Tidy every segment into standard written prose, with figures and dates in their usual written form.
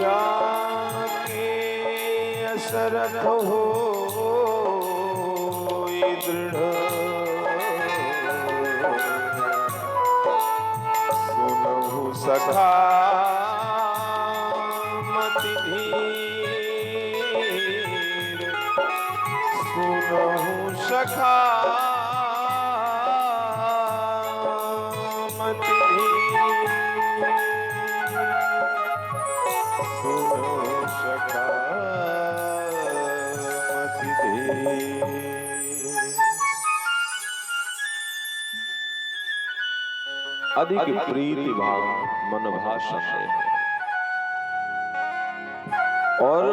जाके असरथ हो दृढ़, सुनहु सखा मति धीर, सुनहु सखा मति धीर, सुनहु सखा मति धीर। अधिक प्रीति भाव मन भाषण है। और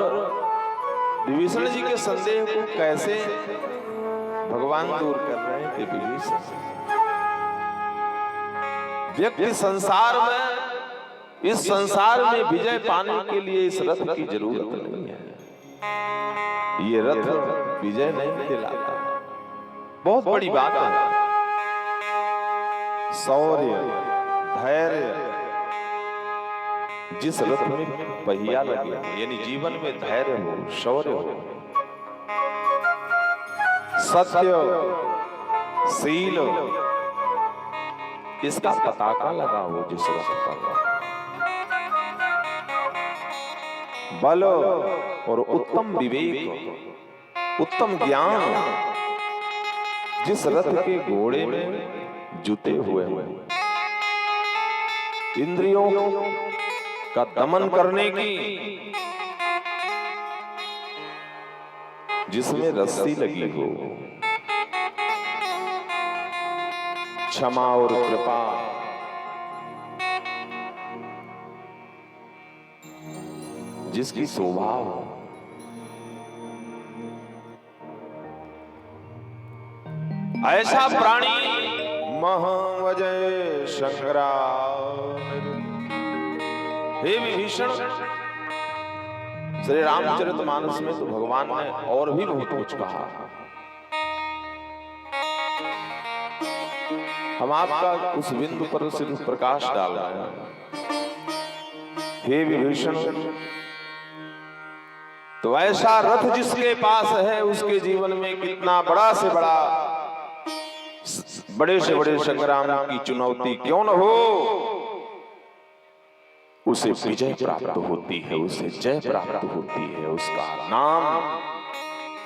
विभीषण जी के संदेह को कैसे भगवान दूर कर रहे हैं कि विभीषण व्यक्ति संसार में, इस संसार में विजय पाने के लिए इस रथ की जरूरत नहीं है। ये रथ विजय नहीं दिलाता। बहुत बड़ी बात है। शौर्य, धैर्य, जिस रथ में पहिया लगे, यानी जीवन में धैर्य हो, शौर्य हो, सत्य, शील, इसका पताका लगा हो जिस रथ पर, बल और उत्तम विवेक, उत्तम ज्ञान जिस रथ के घोड़े में जुटे हुए हैं, इंद्रियों का दमन करने की जिसमें रस्सी लगी हो, क्षमा और कृपा, जिसकी शोभा हो, ऐसा प्राणी महावजय संग्राम। हे विभीषण, श्री रामचरितमानस में तो भगवान ने और भी बहुत कुछ कहा। हम आपका उस बिंदु पर सिर्फ प्रकाश डाल रहे हैं। हे विभीषण, तो ऐसा रथ जिसके पास है उसके जीवन में कितना बड़ा से बड़ा, बड़े से बड़े संग्राम की चुनौती क्यों न हो, उसे विजय प्राप्त होती है, उसे जय प्राप्त होती है। उसका नाम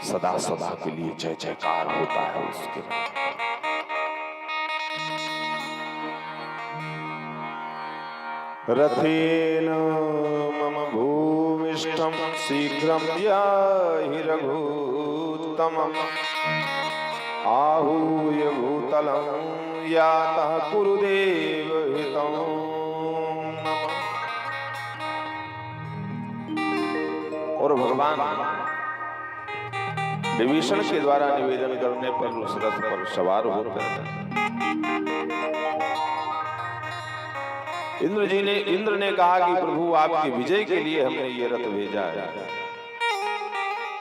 सदा सदा के लिए जय जयकार होता है उसके। रथेन मम भूमिष्ठम शीघ्रं याहि रघूत्तमम्, आहूय भूतलं यातः कुरुदेव हितं। और भगवान विभीषण के द्वारा निवेदन करने पर उस रथ पर सवार होते हैं। इंद्र ने कहा कि प्रभु, आपकी विजय के लिए हमने ये रथ भेजा है।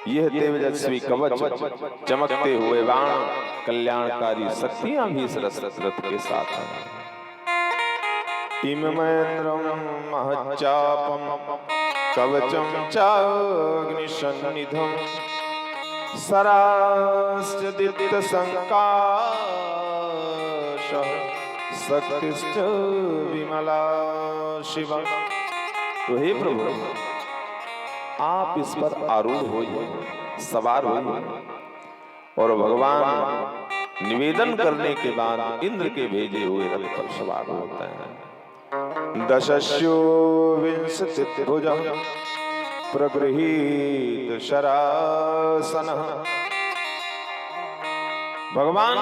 यह तेजस्वी कवच, चमकते हुए बाण, कल्याणकारी शक्तियां भी इस रथ के साथ हैं। इममेन्द्रं महच्चापं कवचं चाग्निसन्निधं, सराश्चदित्यसंकाशः शक्तिश्च विमला शिवा। तो हे प्रभु, आप इस पर आरूढ़ होइए, सवार होइए। और भगवान निवेदन करने के बाद इंद्र के भेजे हुए रथ पर सवार होते हैं। दशस्यो विंशतिभुजः प्रगृहीत शरासनः। भगवान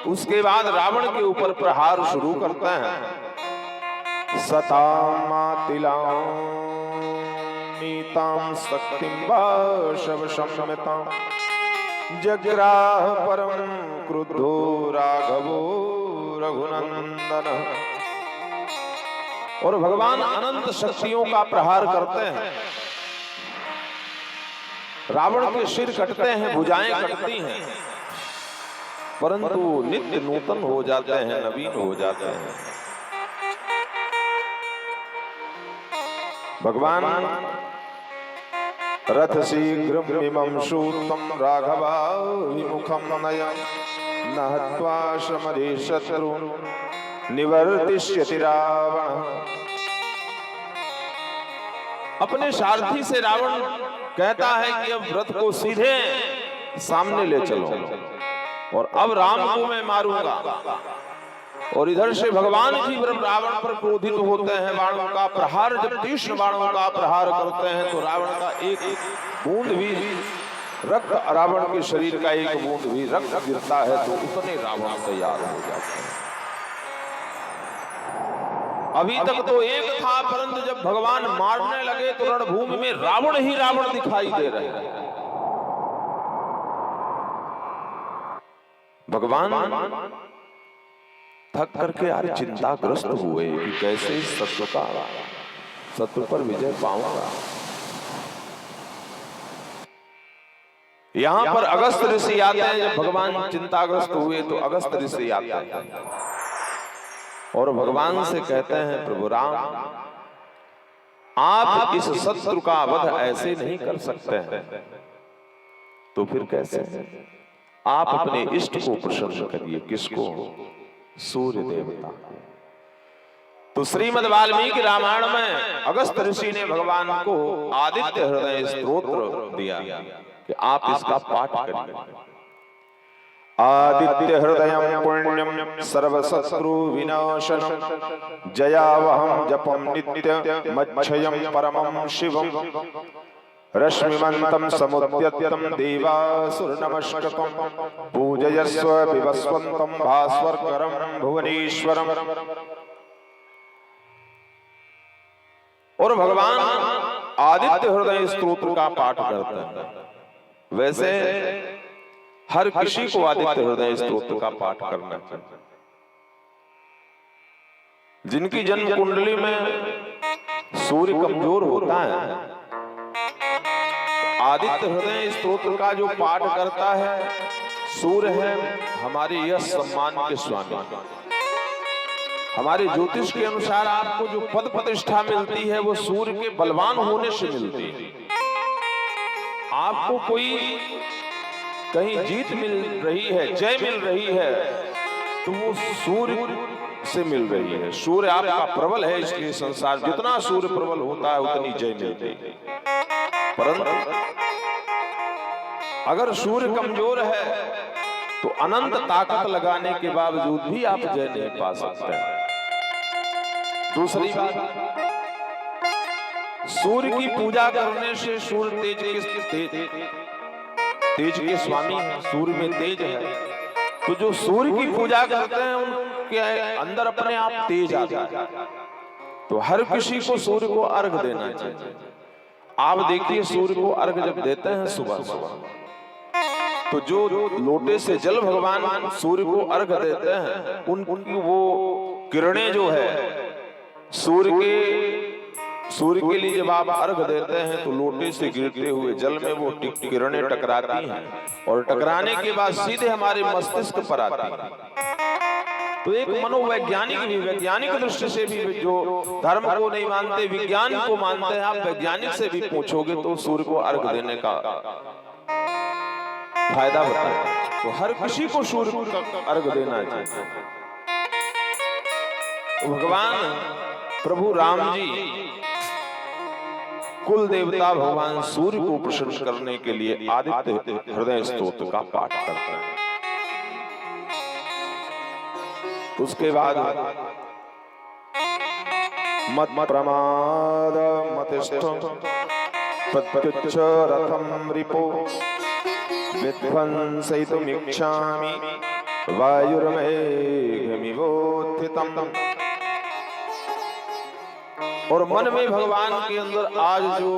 उसके बाद रावण के ऊपर प्रहार शुरू करते हैं। सतामातिलां नीतां शक्तिं वाशवशम्यतां, जग्राह परं क्रुद्धो राघवो रघुनंदनः। और भगवान अनंत शक्तियों का प्रहार करते हैं। रावण के सिर कटते हैं, भुजाएं कटती हैं, परंतु नित्य नूतन हो जाते हैं, नवीन हो जाते हैं। भगवान रथ शीघ्रमिमं शूतं राघवाभिमुखं नयन् न हत्वा समरे शत्रुन् निवर्तिष्यति रावण। अपने सारथी से रावण कहता है कि अब रथ को सीधे सामने ले चलो और अब राम को मैं मारूंगा। और इधर से भगवान जी रावण पर क्रोधित होते हैं, बाणों का प्रहार, जब तीक्ष्ण बाणों का प्रहार करते हैं तो रावण का एक बूंद भी रक्त, रावण के शरीर का एक बूंद भी रक्त गिरता है तो उतने रावण तैयार हो जाते हैं। अभी तक तो एक था, परंतु जब भगवान मारने लगे तो रणभूमि में रावण ही रावण दिखाई दे रहे हैं। भगवान थक करके यार चिंताग्रस्त हुए कि कैसे शत्रु पर विजय पाऊंगा। यहां पर अगस्त ऋषि आते हैं। जब भगवान चिंताग्रस्त हुए तो अगस्त ऋषि आते हैं और भगवान से कहते हैं, प्रभु राम, आप इस शत्रु का वध ऐसे नहीं कर सकते हैं, तो फिर कैसे? आप अपने इष्ट को प्रसन्न करिए। किसको? सूर्य देवता। तो श्रीमद् वाल्मीकि रामायण में अगस्त ऋषि ने भगवान को आदित्य हृदय स्तोत्र दिया कि आप इसका पाठ करिए। आदित्य हृदयं पुण्यं सर्वशत्रु विनाशनम जयावहं जपं नित्य मच्छयं परमं शिवं रश्मिमन्तं समुद्यतं देवासुर नमस्कृतं पूजयस्व विवस्वन्तं भास्वरकरं भुवनेश्वरम्। और भगवान आदित्य हृदय स्तोत्र का पाठ करते हैं। वैसे हर किसी को आदित्य हृदय स्तोत्र का पाठ करना चाहिए। जिनकी जन्म कुंडली में सूर्य कमजोर होता है, आदित्य हृदय स्तोत्र का जो पाठ करता है, सूर्य है हमारे यश सम्मान के स्वामी। हमारे ज्योतिष के अनुसार आपको जो पद प्रतिष्ठा मिलती है वो सूर्य के बलवान होने से मिलती है। आपको कोई कहीं जीत मिल रही है, जय मिल रही है, तो वो सूर्य से मिल रही है। सूर्य आपका प्रबल है, इसलिए संसार जितना सूर्य प्रबल होता है उतनी जय मिलती है। परंतु अगर सूर्य कमजोर है तो अनंत ताकत लगाने के बावजूद भी आप जय नहीं पा सकते हैं। दूसरी बात, सूर्य की पूजा करने से सूर्य तेज के स्वामी है, सूर्य में तेज है, तो जो सूर्य की पूजा करते हैं उनके अंदर अपने आप तेज आता है। तो हर किसी को सूर्य को अर्घ देना चाहिए। आप देखिए सूर्य को अर्घ जब देते हैं सुबह सुबह, तो जो लोटे से जल भगवान सूर्य को अर्घ देते हैं, उनकी वो किरणें जो है सूर्य के लिए जब आप अर्घ देते हैं तो लोटे से गिरते हुए जल में वो किरणें टकराती हैं और टकराने के बाद सीधे हमारे मस्तिष्क पर आती हैं। तो एक मनोवैज्ञानिक भी, वैज्ञानिक दृष्टि से भी, जो धर्म को नहीं मानते विज्ञान को मानते हैं, आप वैज्ञानिक से भी पूछोगे तो सूर्य को अर्घ देने का फायदा बताए। तो हर किसी को सूर्य को अर्घ देना चाहिए। तो भगवान प्रभु राम जी कुल देवता भगवान सूर्य को प्रसन्न करने के लिए आदित्य हृदय स्तोत्र का पाठ करते हैं। उसके बाद मत प्रमाद मतिष्ठ प्रत्युच्च रथम रिपो विध्वंसयितुमिच्छामि वायुर्मेघमिवोत्थितम्। और मन में भगवान के अंदर आज जो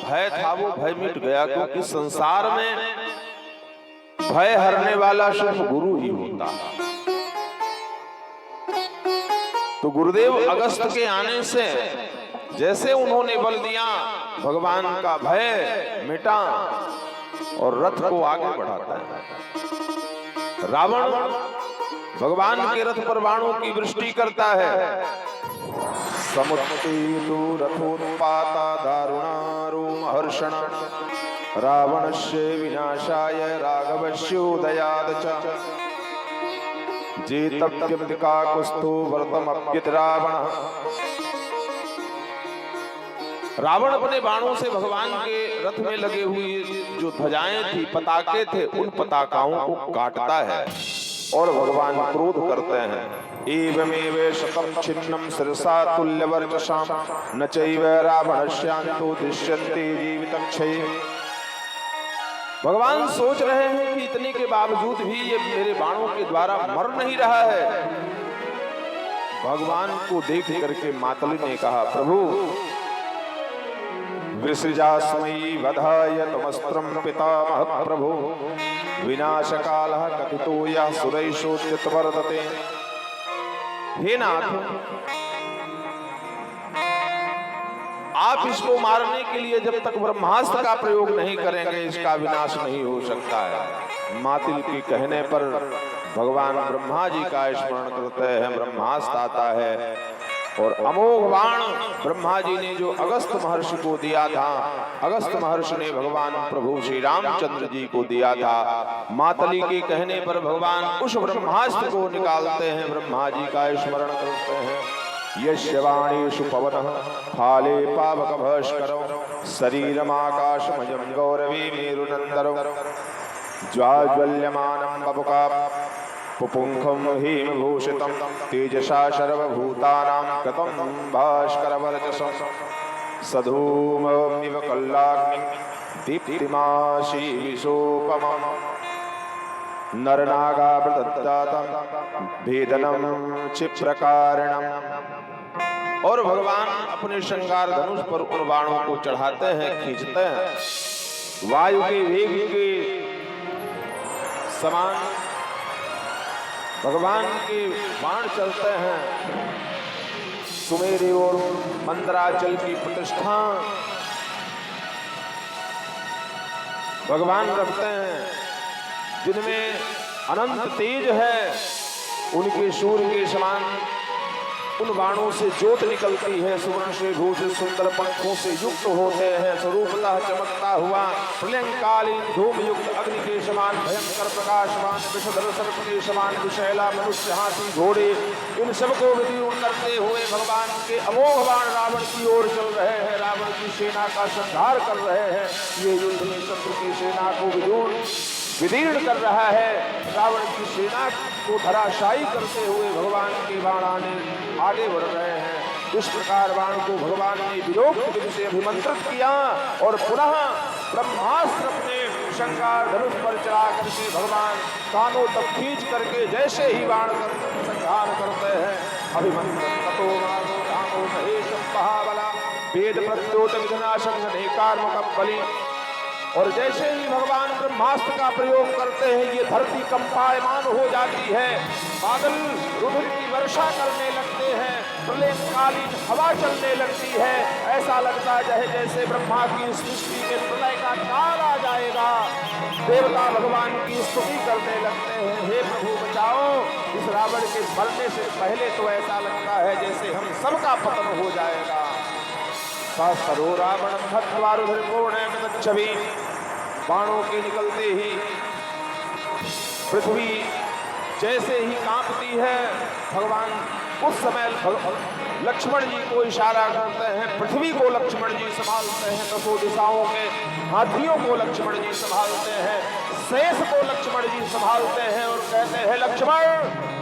भय था वो भय मिट गया, क्योंकि संसार में भय हरने वाला सिर्फ गुरु ही होता है। तो गुरुदेव अगस्त के आने से जैसे उन्होंने बल दिया, भगवान का भय मिटा और रथ को आगे बढ़ाता है। रावण भगवान के रथ पर बाणों की वृष्टि करता है, समुत्तीर्णो रथोत्पाता दारुणारोमहर्षण रावणस्य विनाशाय राघवस्योदयाद च जेतव्यकाकुस्थो व्रतमप्यत रावणः। रावण अपने बाणों से भगवान के रथ में लगे हुए जो ध्वजाएं थी, पताके थे, उन पताकाओं को काटता है और भगवान क्रोध करते हैं। एवमेव शतम छिन्नम सिरसा तुल्यवर्चसाम न चैव रावणस्यान्तो दृश्यन्ते जीवितक्षये। भगवान सोच रहे हैं कि इतने के बावजूद भी ये मेरे बाणों के द्वारा मर नहीं रहा है। भगवान को देख करके मातली ने कहा, प्रभु वृषजास्मयी वधाय तमस्त्रं पितामह प्रभु विनाशकालः कथितो यः सुरैषोद्यत वर्तते। हे नाथ, आप इसको मारने के लिए जब तक ब्रह्मास्त्र का प्रयोग नहीं करेंगे इसका विनाश नहीं हो सकता है। मातिल के कहने पर भगवान ब्रह्मा जी का स्मरण करते हैं, ब्रह्मास्त्र आता है और अमोघ बाण ब्रह्मा जी ने जो अगस्त महर्षि को दिया था, अगस्त महर्षि ने भगवान प्रभु श्री रामचंद्र जी को दिया था। मातली के कहने पर भगवान उस ब्रह्मास्त्र को निकालते हैं, ब्रह्मा जी का स्मरण करते हैं। यस्य वाणीषु पवनः फाले पावकभास्करौ शरीरमाकाशमयं गौरवी मेरुनन्दरौ ज्वाज्वल्यमानं बपुका पुपुंखं हेमभूषितं तेजसा सर्वभूतानां कृतं भास्करवर्चसं सधूममिव कल्लाग्निं दीप्तिमाशीविशोपमम् नरनागावृतदातं भेदनं क्षिप्रकारिणम्। और भगवान अपने श्रृंगार धनुष पर उन बाणों को चढ़ाते हैं, खींचते हैं। वायु के वेग के समान भगवान के बाण चलते हैं। सुमेरु और मंदराचल की प्रतिष्ठा भगवान रखते हैं, जिनमें अनंत तेज है। उनके सूर्य के समान उन बाणों से ज्योत निकलती है, सुवर्ण से भूषित सुंदर पंखों से युक्त होते हैं। स्वरूपतः चमकता हुआ प्रलयंकालीन धूम युक्त अग्नि के समान भयंकर प्रकाशमान विषधर सर्प के समान विषैला मनुष्य हाथी घोड़े इन सबको विदीर्ण करते हुए भगवान के अमोघ बाण रावण की ओर चल रहे हैं, रावण की सेना का संहार कर रहे हैं। ये युद्ध में शत्रु की सेना को विदीर्ण कर रहा है। रावण की सेना को धराशायी करते हुए भगवान के बाण आगे बढ़ रहे हैं। इस प्रकार बाण को भगवान ने विलोक्त विधि से अभिमंत्रित किया और पुनः ब्रह्मास्त्र अपने श्रृंगार धनुष पर चढ़ा करके भगवान कानों तक खींच करके जैसे ही बाण संहार करते हैं, अभिमंत्रित ततो मानो रामो महेशं महाबला वेद प्रत्योत विघ्नाशं अनेकार्मकं बलि। और जैसे ही भगवान ब्रह्मास्त्र का प्रयोग करते हैं, ये धरती कंपायमान हो जाती है, बादल रुधिर की वर्षा करने लगते हैं, प्रलयकालीन हवा चलने लगती है। ऐसा लगता है जैसे ब्रह्मा की सृष्टि में प्रलय का काल आ जाएगा। देवता भगवान की स्तुति करने लगते हैं, हे प्रभु बचाओ। इस रावण के मरने से पहले तो ऐसा लगता है जैसे हम सबका पतन हो जाएगा। सरो रावण हत्वा रुधिर्पूर्णे छवि। बाणों के निकलते ही पृथ्वी जैसे ही कांपती है, भगवान उस समय लक्ष्मण जी को इशारा करते हैं, पृथ्वी को लक्ष्मण जी संभालते हैं, दसों दिशाओं के हाथियों को लक्ष्मण जी संभालते हैं, शेष को लक्ष्मण जी संभालते हैं और कहते हैं, लक्ष्मण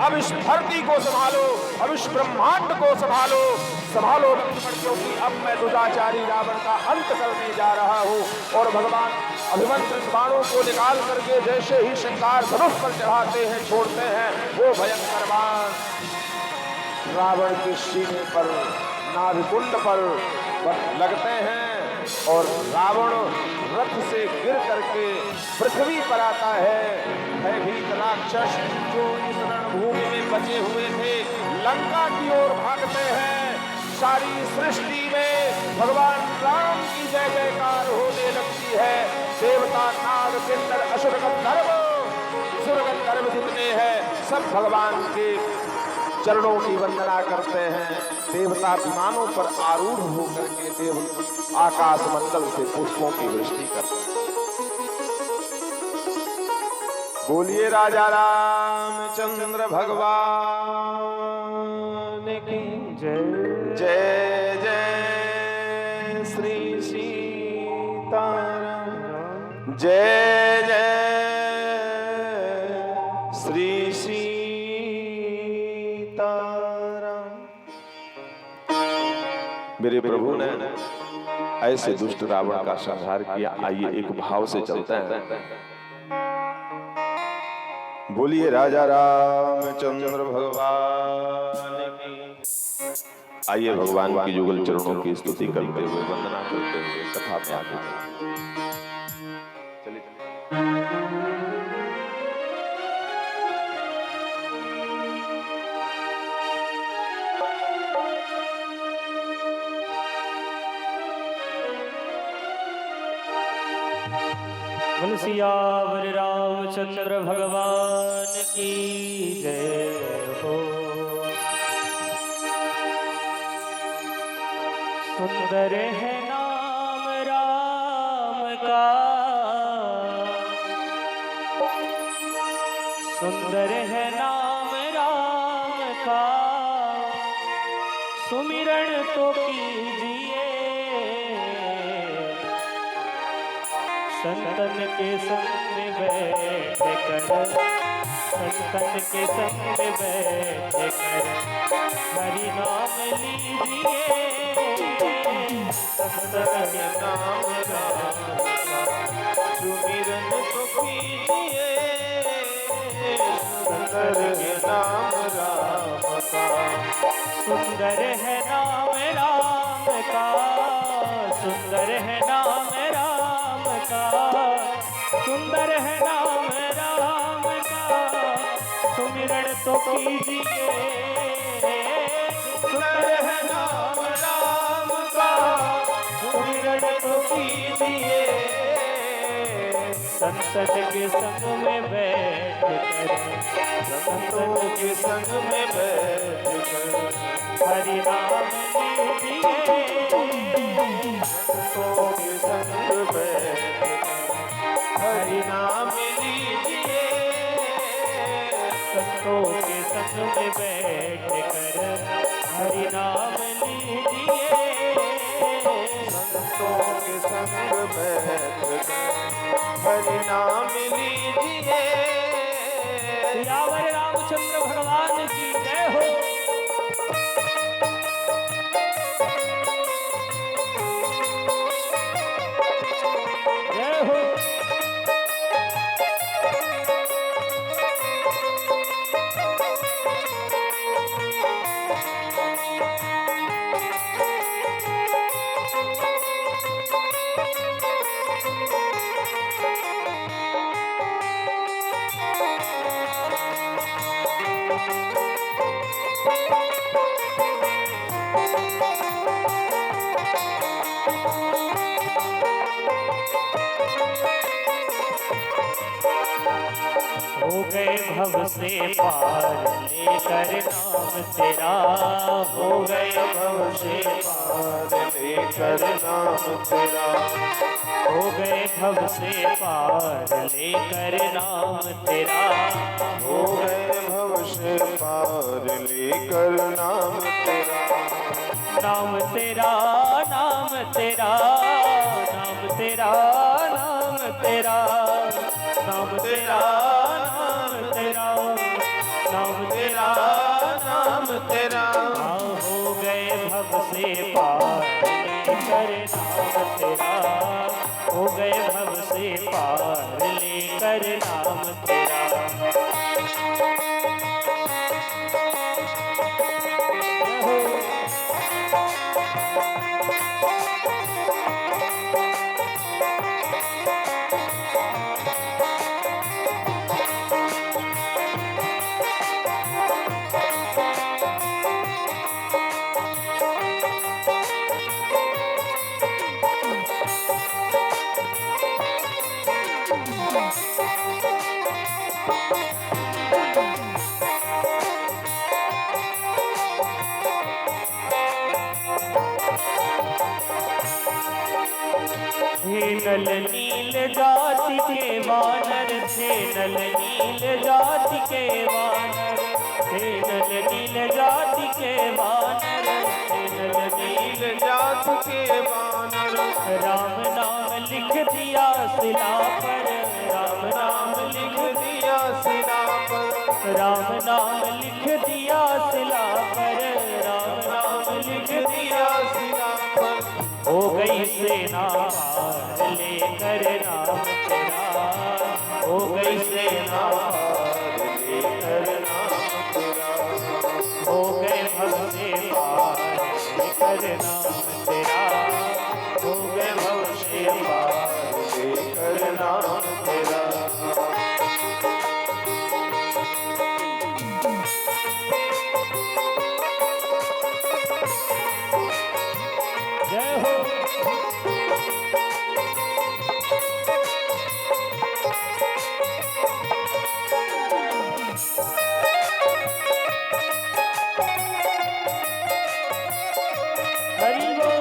अब इस धरती को संभालो, अब इस ब्रह्मांड को संभालो, संभालो लक्ष्मण, क्योंकि अब मैं दुराचारी रावण का अंत करने जा रहा हूँ। और भगवान अभिमंत्रित बाणों को निकाल करके जैसे ही श्रृंगार धनुष पर चढ़ाते हैं, छोड़ते हैं, वो भयंकर बाण रावण के सीने पर, नाभिकुंड पर लगते हैं और रावण रथ से गिर करके पृथ्वी पर आता है। भयभीत राक्षस जो इस रणभूमि में बचे हुए थे, लंका की ओर भागते हैं। सारी सृष्टि में भगवान राम की जय जयकार होने लगती है। देवता, नाग, किन्नर, असुर, गंधर्व, सुर गंधर्व जितने हैं सब भगवान के चरणों की वंदना करते हैं। देवता विमानों पर आरूढ़ होकर के देव आकाश मंडल से पुष्पों की वृष्टि करते हैं। बोलिए राजा रामचंद्र भगवान की जय। जय जय श्री सीताराम। जय जय श्री सीताराम। मेरे प्रभु ने ऐसे दुष्ट रावण का संहार किया। आइए एक भाव से चलते हैं। बोलिए राजा रामचंद्र भगवान की। आइए भगवान की युगल चरणों की स्तुति करते हुए वंदना करते हुए कथा में आगे चलिए। बोल सियावर रामचंद्र भगवान की जय हो। सुंदर है नाम राम का, सुंदर है नाम राम का, सुमिरन तो कीजिए संतन के संग बैठ कर, संतन के संग बैठ कर हरि नाम लीजिए। संतन के नाम सुमिरन तो कीजिए, सुंदर है नाम राम का, सुंदर है नाम राम का, सुंदर है नाम राम का, सुंदर है नाम राम का, सुमिरन तो कीजिए। सुंदर है नाम राम का, सुमिरन तो कीजिए। संसद के संग में बैठ कर, संतों के संग में बैठ कर हरि नाम लीजिए। संतों के संग बैठ हरि नाम लीजिए। संतों के संग में बैठ कर हरि नाम लीजिए। संतों के संग बैठ कर हरि नाम लीजिए। सियावर रामचंद्र भगवान की जय हो। जय हो। हो गए भव से पार लेकर नाम तेरा, हो गए भव से पार लेकर नाम तेरा, हो गए भव से पार लेकर नाम तेरा, हो गए भव से पार लेकर नाम तेरा। नाम तेरा नाम तेरा नाम तेरा नाम तेरा नाम तेरा नाम तेरा नाम तेरा नाम तेरा। हो गए भव से पार लेकर नाम तेरा, हो गए भव से पार लेकर नाम तेरा। नल नील जाति के वानर थे, नल नील जाति के वानर थे, नल नील जाति के वानर थे, नल नील जात के वानर। राम नाम लिख दिया शिला पर, राम नाम लिख दिया शिला पर, राम नाम लिख दिया शिला पर, राम नाम लिख दिया शिला पर। हो गई सेना पार लेकर नाम तेरा, हो गई सेना पार लेकर नाम तेरा, हो गए भव से पार लेकर नाम तेरा, हो गए भव से पार लेकर नाम तेरा। जय हो। हरि बोल।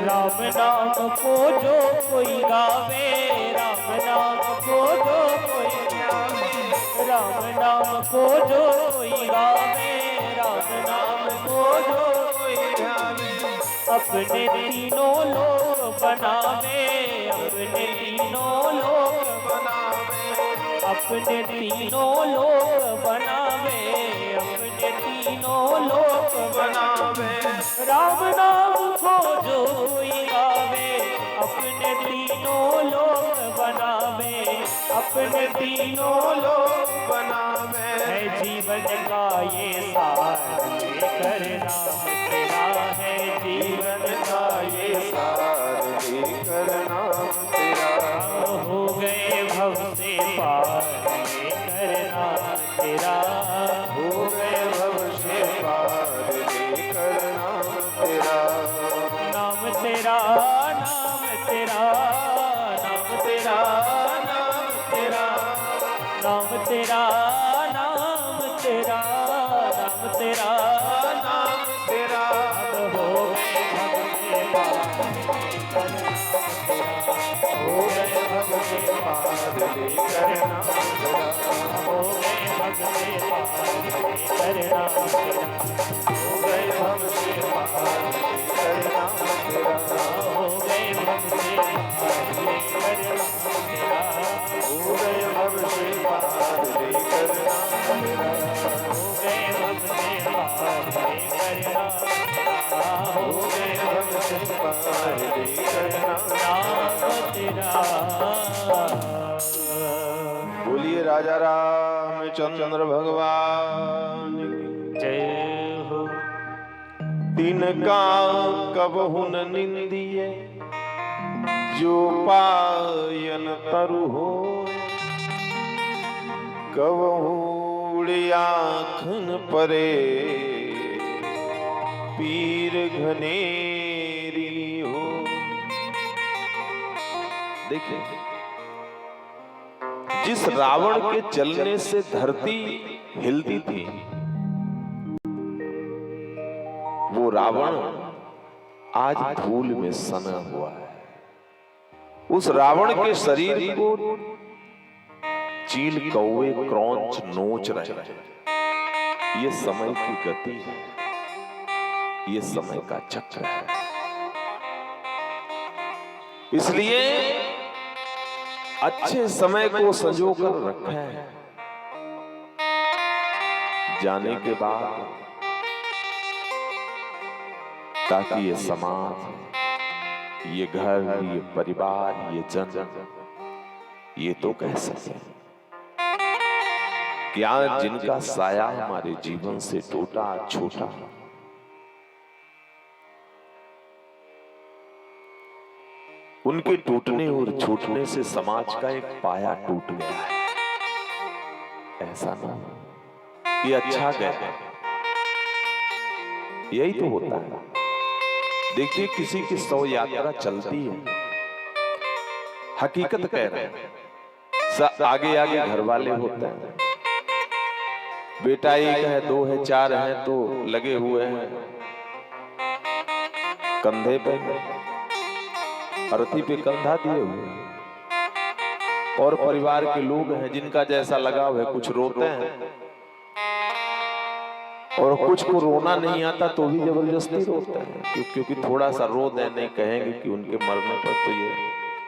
राम नाम को जो कोई गावे, राम नाम को जो कोई गावे, राम नाम को जो कोई गावे, राम नाम को जो कोई गावे, अपने तीनों लोक बनावे, अपने तीनों लोक बनावे, अपने तीनों लोक बनावे, अपने तीनों लोक बनावे। राम नाम को जो कोई गावे, अपने तीनों लोक बनावे, अपने तीनों लोक बनावे। है जीवन का ये सार लेकर नाम तेरा, है जीवन का ये सार लेकर नाम तेरा। हो गए भव से पार लेकर नाम तेरा, हो गए भव से पार लेकर नाम तेरा। नाम तेरा, नाम तेरा, नाम तेरा, नाम तेरा, नाम तेरा, नाम तेरा, नाम तेरा, नाम तेरा। अब हो गए भव से पार हो गए भव से पार लेकर नाम तेरा, हो गए भव से पार लेकर नाम तेरा, हो गए भव से पार लेकर नाम तेरा, हो गए भव से पार लेकर नाम तेरा, हो गए भव से पार लेकर नाम तेरा, हो गए भव से पार लेकर नाम तेरा, हो गए भव से पार लेकर नाम तेरा। बोलिए राजा रामचंद्र भगवान की जय हो। तिनका कबहु न निंदिए, जो पायन तरु हो, कबहु उड़ियाखन परे, पीर घनेरी हो। देखिए, जिस रावण के चलने से धरती हिलती थी, वो रावण आज धूल में सना हुआ है। उस रावण के शरीर को चील कौवे क्रौंच नोच रहे हैं। ये समय की गति है, ये समय का चक्र है। इसलिए अच्छे समय को संजो कर रखें, जाने के बाद, ताकि ये समाज, ये घर, ये परिवार, ये जन, ये तो कह सके क्या जिनका साया हमारे जीवन से टूटा छोटा, उनके टूटने और छूटने से समाज का एक पाया टूट गया है। ऐसा ना कि अच्छा गया, यही तो होता है देखिए किसी की 100 यात्रा चलती है, हकीकत कह रहे हैं, आगे आगे घर वाले होते हैं, बेटा एक है, दो है, चार है तो लगे हुए हैं कंधे पे, अर्थी पे कंधा दिए हुए हैं, और परिवार के लोग हैं जिनका जैसा लगाव है, कुछ रोते हैं और कुछ को रोना नहीं आता तो भी जबरदस्ती रोते हैं, क्योंकि थोड़ा सा रो दे, नहीं कहेंगे कि उनके मरने पर तो ये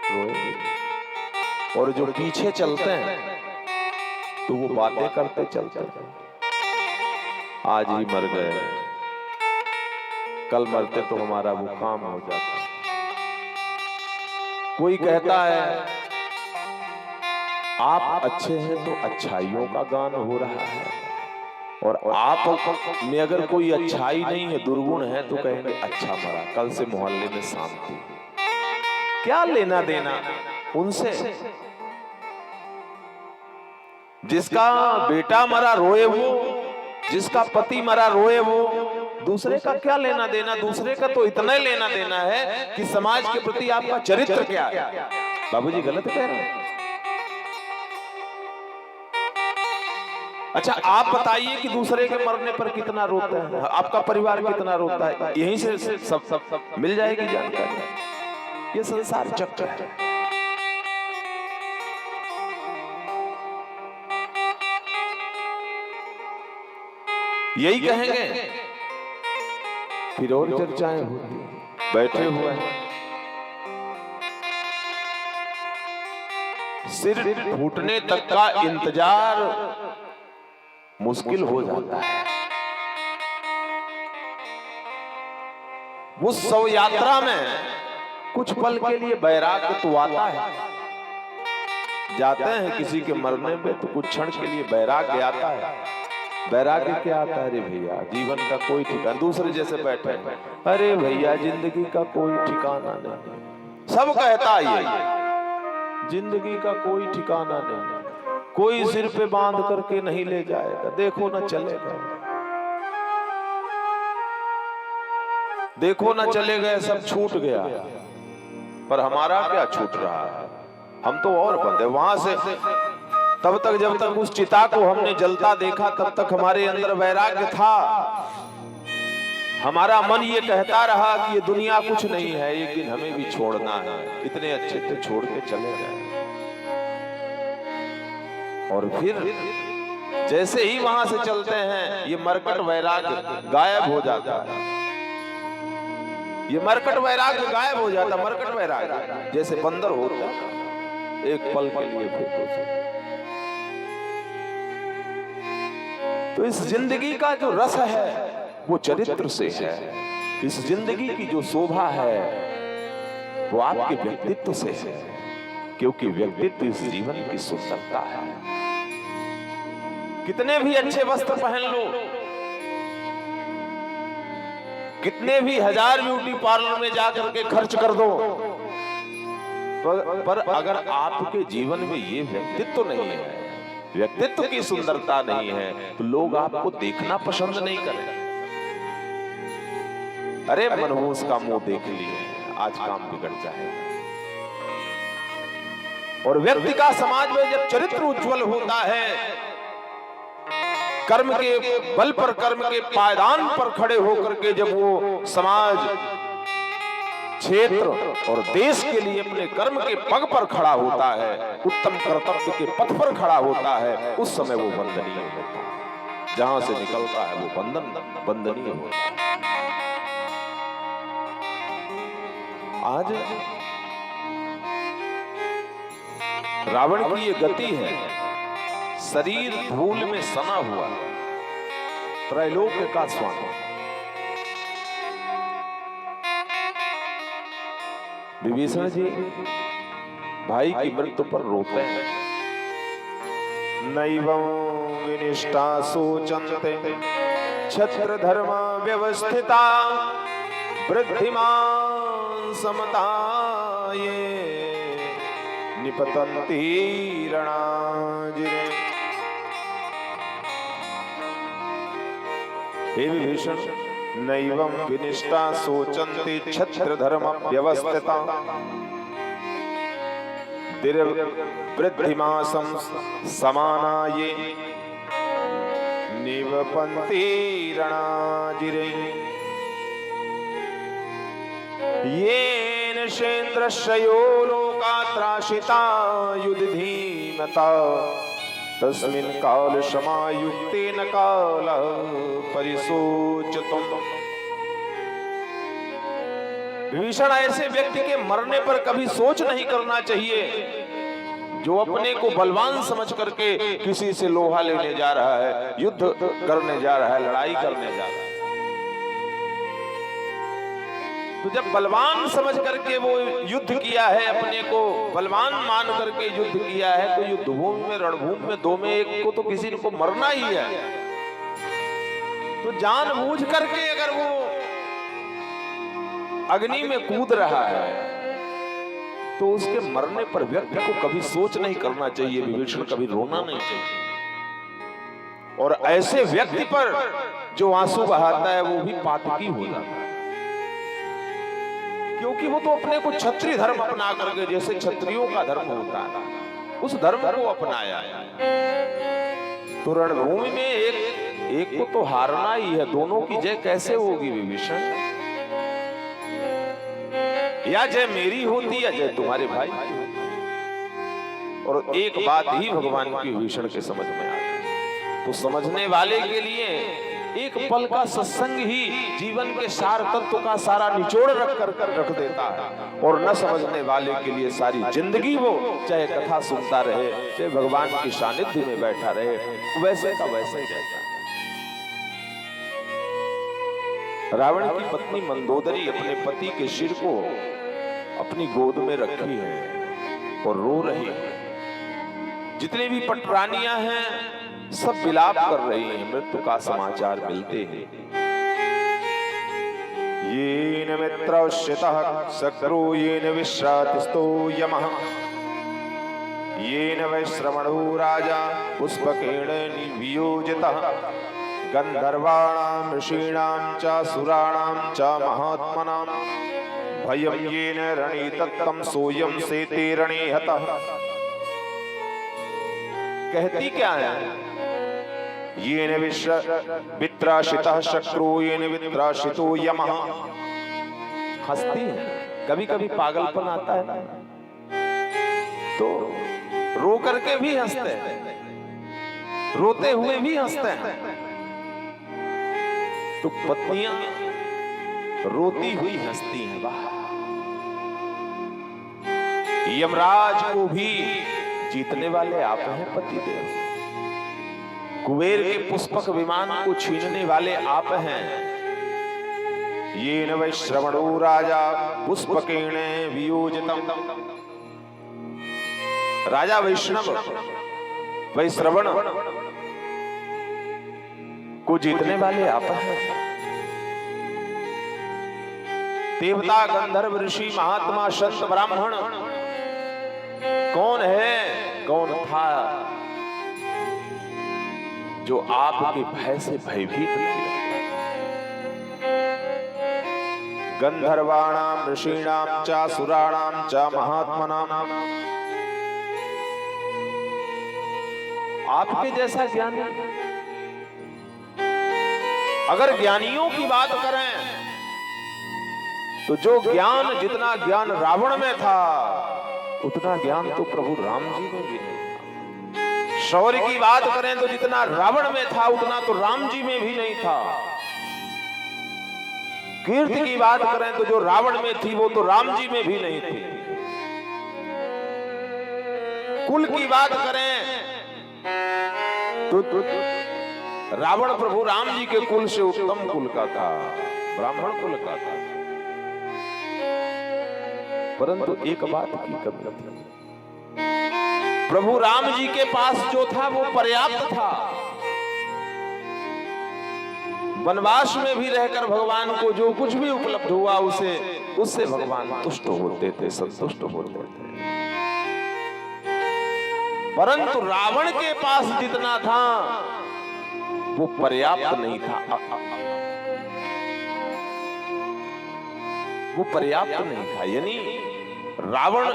रोएंगे। और जो पीछे चलते हैं तो वो बातें करते चलते हैं, आज ही मर गए, कल मरते तो हमारा वो काम हो जाता। कोई कहता है आप अच्छे हैं तो अच्छाइयों का गान हो रहा है, और आप में अगर कोई अच्छाई नहीं है, दुर्गुण है, तो कहेंगे अच्छा मरा, कल से मोहल्ले में शांति। क्या लेना देना उनसे? जिसका बेटा मरा रोए वो, जिसका पति मरा रोए वो, दूसरे का क्या लेना देना? दूसरे का तो इतना लेना देना है कि समाज के प्रति आपका चरित्र क्या है। बाबूजी गलत कह रहे हैं? अच्छा आप बताइए कि दूसरे के मरने पर कितना रोता है, आपका परिवार कितना रोता है? यहीं से सब मिल जाएगी जानकारी। ये संसार चक्र है। यही कहेंगे, फिर और चर्चाएं होती, बैठे हुए हैं, सिर फूटने तक का इंतजार मुश्किल हो जाता है। उस शव यात्रा में कुछ पल के लिए वैराग्य तो आता है, जाते हैं किसी के मरने पे तो कुछ क्षण के लिए वैराग्य आता है। वैराग्य क्या आता है? अरे भैया जीवन का कोई ठिकाना, दूसरे जैसे बैठे हैं, अरे भैया जिंदगी का कोई ठिकाना नहीं। सब कहता है ये, जिंदगी का कोई ठिकाना नहीं, कोई सिर पे बांध करके नहीं ले जाएगा, देखो ना चलेगा, देखो ना चले गए, सब छूट गया। पर हमारा क्या छूट रहा है? हम तो और बंधे वहां से, तब तक जब तक उस चिता को हमने जलता देखा तब तक हमारे अंदर वैराग्य था। हमारा मन ये कहता रहा कि ये दुनिया कुछ नहीं है, एक दिन हमें भी छोड़ना है। इतने अच्छे थे, छोड़ के चले गए। और फिर जैसे ही वहां से चलते हैं ये मरकट वैराग्य गायब हो जाता है। ये मरकट वैराग्य गायब हो जाता। मरकट वैराग्य जैसे बंदर होता, एक पल के लिए फेंको। तो इस जिंदगी का जो रस है वो चरित्र से है। इस जिंदगी की जो शोभा है वो आपके व्यक्तित्व से है, क्योंकि व्यक्तित्व इस जीवन की सुंदरता है। कितने भी अच्छे वस्त्र पहन लो, कितने भी हजार ब्यूटी पार्लर में जाकर के खर्च कर दो, पर अगर आपके जीवन में ये व्यक्तित्व नहीं है, व्यक्तित्व की सुंदरता नहीं है, तो लोग आपको देखना पसंद नहीं करेंगे। अरे मनहूस का मुंह देख लिए, आज काम बिगड़ जाएगा। और व्यक्ति का समाज में जब चरित्र उज्जवल होता है, कर्म के बल पर, कर्म के पायदान पर खड़े होकर के जब वो समाज, क्षेत्र और देश के लिए अपने कर्म के पग पर खड़ा होता है, उत्तम कर्तव्य के पथ पर खड़ा होता है, उस समय वो वंदनीय होता है। जहां से निकलता है वो वंदनीय होता है। आज रावण की ये गति है, शरीर धूल में सना हुआ, त्रैलोक्य का स्वामी। विभीषण जी भाई की मृत्यु पर रोते हैं। नैवं विनिष्टा सोचन्ते क्षत्र धर्म व्यवस्थिता वृद्धिमान समताये निपतन्ति रणाजिरे। हे विभीषण, नैवं विनिष्टा शोचन्ति क्षत्र धर्म व्यवस्थिता वृद्धिमासं समानाये निवपन्ति रणाजिरे येन शेन्द्रश्रयो लोकात्राशिता युधधीमता तस्मिन् काल समायुक्तेन कालः परिशोचतुम्। विभीषण, ऐसे व्यक्ति के मरने पर कभी सोच नहीं करना चाहिए जो अपने को बलवान समझ करके किसी से लोहा लेने जा रहा है, युद्ध करने जा रहा है, लड़ाई करने जा रहा है। तो जब बलवान समझ करके वो युद्ध किया है, अपने को बलवान मान करके युद्ध किया है, तो युद्धभूमि में, रणभूमि में दो में एक को तो किसी को मरना ही है। तो जानबूझ करके अगर वो अग्नि में कूद रहा है तो उसके मरने पर व्यक्ति को कभी सोच नहीं करना चाहिए, विभीषण, कभी रोना नहीं चाहिए। और ऐसे व्यक्ति पर जो आंसू बहाता है वो भी पातकी हो जाता है, क्योंकि वो तो अपने को क्षत्रिय धर्म अपना करके, जैसे क्षत्रियों का धर्म होता है, उस धर्म को अपनाया है। तो रणभूमि में एक को तो हारना ही है, दोनों की जय कैसे होगी विभीषण? या जय मेरी होती या जय तुम्हारे भाई। और एक बात ही भगवान की विभीषण के समझ में आ गई। तो समझने वाले के लिए एक पल का सत्संग ही जीवन के सार तत्व का सारा निचोड़ रख देता है, और न समझने वाले के लिए सारी जिंदगी वो चाहे कथा सुनता रहे, चाहे भगवान की सानिध्य में बैठा रहे, वैसे का वैसे ही रहता है। रावण की पत्नी मंदोदरी अपने पति के सिर को अपनी गोद में रखी है और रो रही है। जितने भी पटरानियां हैं सब विलाप कर रही हैं, मृत्यु का समाचार मिलते हैं। येन मित्रौष्यतः शक्रो येन विश्रातिस्तो यमः येन वैश्रवणो राजा पुष्पकेण वियोजितः गंधर्वाणां ऋषीणां च सुराणां च महात्मनां भयं येन रणे तत्तं सोऽयं सेते रणे हतः। कहती क्या है? येन वित्राशितः शक्रो येन वित्राशितो यमः। हंसती है, कभी कभी पागलपन आता है ना, तो रो करके भी हंसते हैं, रोते हुए भी हंसते हैं। तो पत्नियां रोती हुई हंसती हैं। वाह, यमराज को भी जीतने वाले आप हैं पतिदेव, कुबेर के पुष्पक विमान को छीनने वाले आप हैं। येन वैश्रवणो राजा पुष्पकेण वियोजितम्। राजा वैष्णव वैश्रवण को जीतने वाले आप हैं। देवता, गंधर्व, ऋषि, महात्मा, संत, ब्राह्मण कौन है, कौन था जो आपके भय से भयभीत नहीं रहता? गंधर्वाणां ऋषीणां च सुराणां च महात्मनां। आपके जैसा ज्ञानी, अगर ज्ञानियों की बात करें तो जो ज्ञान, जितना ज्ञान रावण में था उतना ज्ञान तो प्रभु राम जी में भी नहीं था। शौर्य की बात करें तो जितना रावण में था उतना तो राम जी में भी नहीं था। कीर्ति की बात करें तो जो रावण में थी वो तो राम जी में भी नहीं थी। कुल की बात करें तो रावण प्रभु राम जी के कुल से उत्तम कुल का था, ब्राह्मण कुल का था। परंतु एक बात की कमी थी, प्रभु राम जी के पास जो था वो पर्याप्त था। वनवास में भी रहकर भगवान को जो कुछ भी उपलब्ध हुआ उससे भगवान तुष्ट होते थे, संतुष्ट होते थे। परंतु रावण के पास जितना था वो पर्याप्त नहीं था। वो पर्याप्त नहीं था। यानी रावण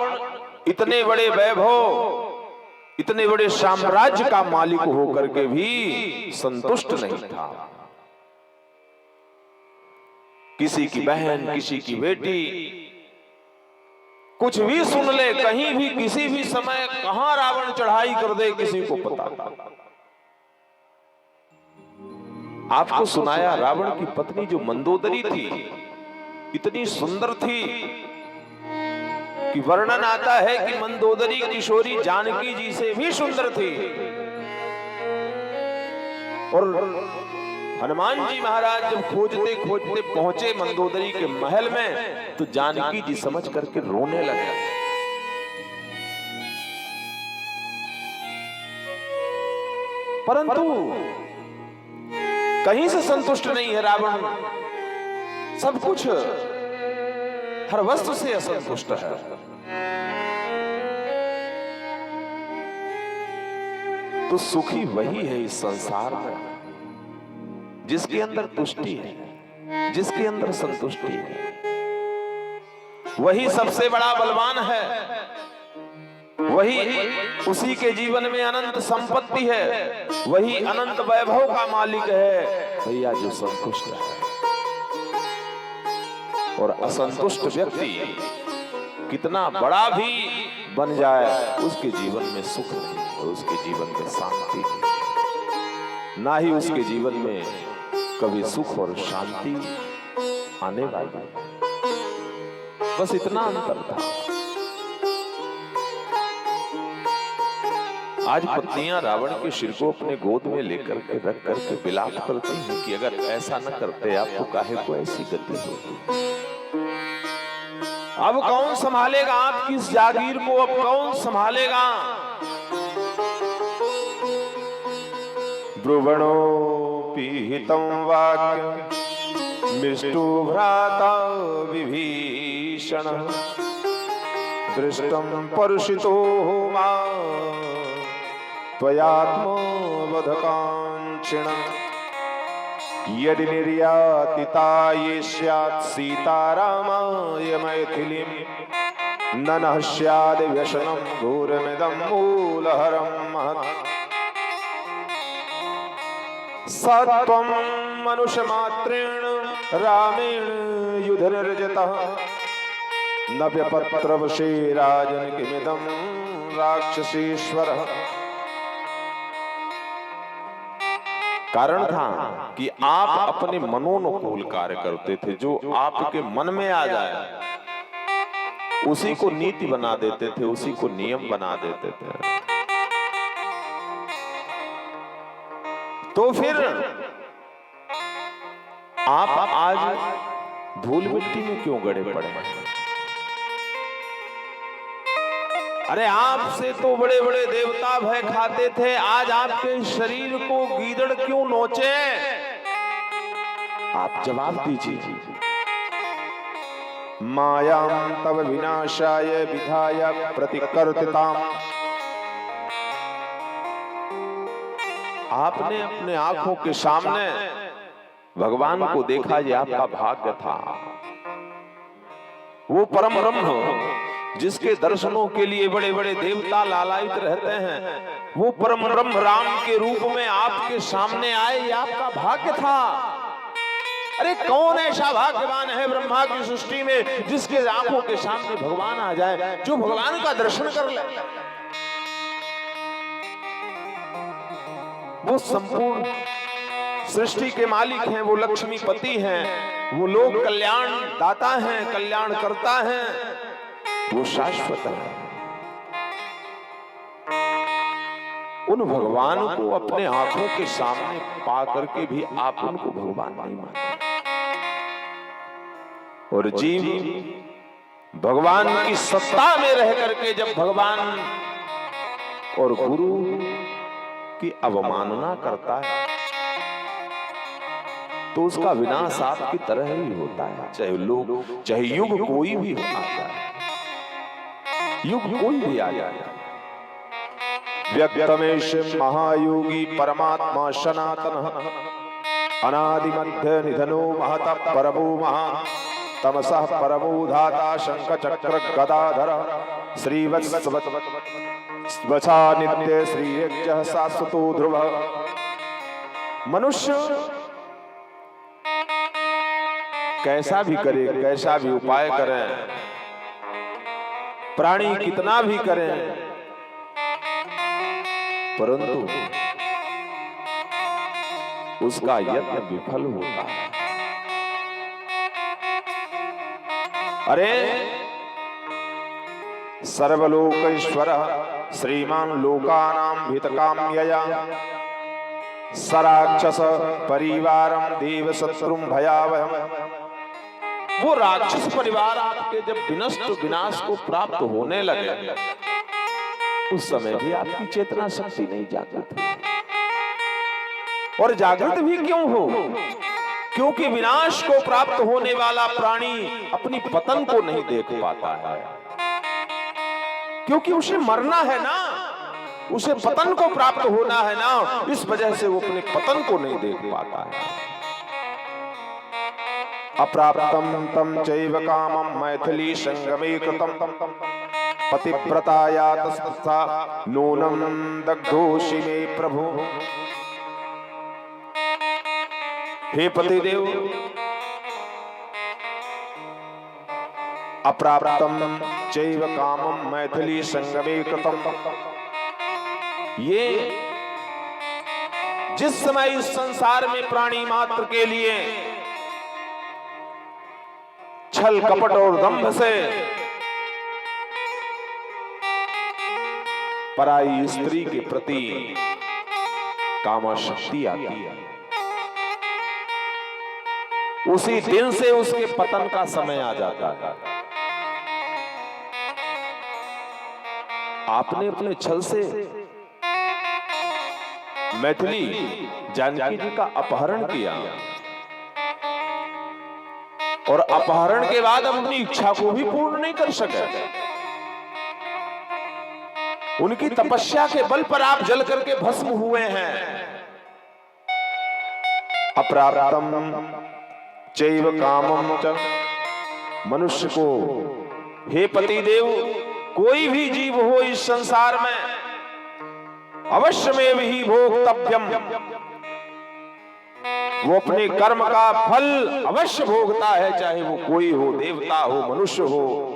इतने बड़े वैभव, इतने बड़े साम्राज्य का मालिक होकर के भी संतुष्ट नहीं था। किसी की बहन, किसी की बेटी कुछ भी सुन ले, कहीं भी किसी भी समय कहां रावण चढ़ाई कर दे, किसी को पता नहीं। आपको सुनाया रावण की पत्नी जो मंदोदरी थी, इतनी सुंदर थी कि वर्णन आता है कि मंदोदरी किशोरी जानकी जी से भी सुंदर थी। और हनुमान जी महाराज जब खोजते खोजते पहुंचे मंदोदरी के महल में, तो जानकी जी समझ करके रोने लगे। परंतु कहीं से संतुष्ट नहीं है रावण, सब कुछ, हर वस्तु से असंतुष्ट है। तो सुखी वही है इस संसार में जिसके अंदर तुष्टि है, जिसके अंदर संतुष्टि है। वही सबसे बड़ा बलवान है, वही उसी के जीवन में अनंत संपत्ति है, वही अनंत वैभव का मालिक है भैया, जो संतुष्ट है। और असंतुष्ट व्यक्ति कितना बड़ा भी बन जाए, उसके जीवन में सुख नहीं है, उसके जीवन में शांति नहीं, ना ही उसके जीवन में कभी सुख और शांति आने वाली। बस इतना अंतर था। आज पत्नियां रावण के सिर को अपने गोद में लेकर के रख करके विलाप करती हैं कि अगर ऐसा न करते आपको काहे को ऐसी गति होती। अब कौन संभालेगा आपकी इस जागीर को, अब कौन संभालेगा। ब्रुवणोऽपि हितं वाक्यं मिष्टो भ्राता विभीषणः दृष्टं परुषितो मा त्वयात्मवधकाङ्क्षिणः यदि निर्यातिता ये स्यात् सीता रामाय मैथिलीं ननः स्याद् व्यसनं घोरमिदं मूलहरं महत् सत्वं मनुष्यमात्रेण रामेण युधनिर्जितः न व्यपत्रवशे राजन् किमिदं राक्षसेश्वरः। कारण था कि आप अपने मनोनुकूल कार्य करते थे, जो आपके मन में आ जाए उसी को नीति बना देते थे, उसी को नियम बना देते थे। तो फिर आप आज धूल मिट्टी में क्यों गड़े पड़े हैं? अरे आपसे तो बड़े बड़े देवता भय खाते थे, आज आपके शरीर को गीदड़ क्यों नोचे? आप जवाब दीजिए। मायां तव विनाशाय विधाय प्रतिकर्तिताम। आपने अपने आंखों के सामने भगवान को देखा, ये आपका भाग्य था। वो परम ब्रह्म जिसके दर्शनों के लिए बड़े बड़े देवता लालायित रहते हैं, वो परम ब्रह्म राम के रूप में आपके सामने आए, ये आपका भाग्य था। अरे कौन ऐसा भाग्यवान है ब्रह्मा की सृष्टि में जिसके आंखों के सामने भगवान आ जाए, जो भगवान का दर्शन कर ले। वो संपूर्ण सृष्टि के मालिक हैं, वो लक्ष्मीपति हैं, वो लोक कल्याण दाता हैं, कल्याण करता है, वो शाश्वत है। उन भगवान को अपने आंखों के सामने पा करके भी आप उनको भगवान नहीं मानते। और जीव भगवान की सत्ता में रह करके जब भगवान और गुरु की अवमानना करता है तो उसका विनाश आपकी तरह ही होता है, चाहे लोग, चाहे युग कोई भी आता है, युग कोई भी आ जाए। व्यक्तमेश महायोगी परमात्मा सनातन अनादि मध्य निधनो महतः परमो महान् तमसः परमोधाता शंख चक्र गदाधर श्रीवत्सवत्सा नित्य श्रीयज्ञः शाश्वतो ध्रुव। मनुष्य कैसा भी करे, कैसा भी उपाय करें, प्राणी कितना भी करें, परंतु उसका यत्न विफल होता है। अरे सर्वलोकैश्वरः श्रीमान लोकानां हितकाम्यया सराक्षस परिवारम देव शत्रुम भयावहम। वो राक्षस परिवार आपके जब विनाश को प्राप्त होने लगे, उस समय भी आपकी चेतना शक्ति नहीं जागृत हुई। और जागृत भी क्यों हो? क्योंकि विनाश को प्राप्त होने वाला प्राणी अपनी पतन को नहीं देख पाता है, क्योंकि उसे मरना है ना, उसे पतन को प्राप्त होना है ना, इस वजह से वो अपने पतन को नहीं देख पाता है। अप्राप्तम तम चैव कामम मैथिली संगमे कृतम पतिव्रताया तस्सा नूनम दग्धोषि मे प्रभु। हे पतिदेव, अप्राप्तम चैव कामम मैथिली संगमे कृतम, ये जिस समय इस संसार में प्राणी मात्र के लिए छल कपट और दंभ से पराई स्त्री के प्रति कामशक्ति आती है, उसी दिन से उसके पतन का समय आ जाता है। आपने अपने छल से मैथिली जानकी जी का अपहरण किया, और अपहरण के बाद हम अपनी इच्छा को भी पूर्ण नहीं कर सके। उनकी तपस्या के बल पर आप जल करके भस्म हुए हैं। अप्राप्तम चैव कामम च, मनुष्य को, हे पतिदेव, कोई भी जीव हो इस संसार में अवश्य में भी भोक्तव्यम, वो अपने कर्म का फल अवश्य भोगता है, चाहे वो कोई हो, देवता हो, मनुष्य हो,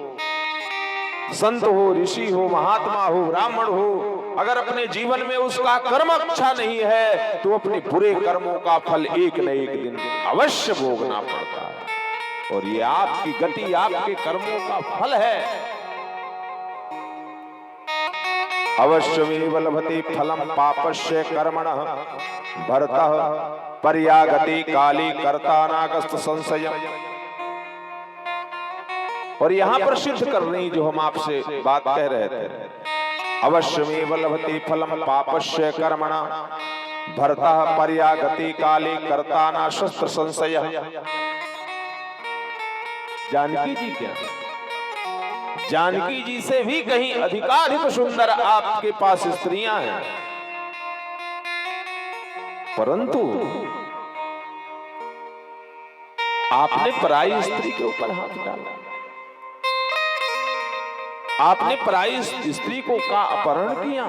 संत हो, ऋषि हो, महात्मा हो, ब्राह्मण हो। अगर अपने जीवन में उसका कर्म अच्छा नहीं है तो अपने बुरे कर्मों का फल एक न एक दिन अवश्य भोगना पड़ता है, और ये आपकी गति आपके कर्मों का फल है। अवश्यमेव लभते फलम पापस्य कर्मणः भरतः पर्यागति काली कर्तानागस्त संशय। और यहां पर सिद्ध कर रही जो हम आपसे बात कह रहे थे, अवश्यमेव लभते फलम पापस्य कर्मणः भरतः पर्यागति काली कर्ताना शस्त्र संशय। जानकी जी क्या, जानकी जी से भी कहीं अधिकाधिक सुंदर आपके पास स्त्रियां हैं, परंतु आपने पराई स्त्री के ऊपर हाथ डाला, आपने पराई स्त्री को का अपहरण किया।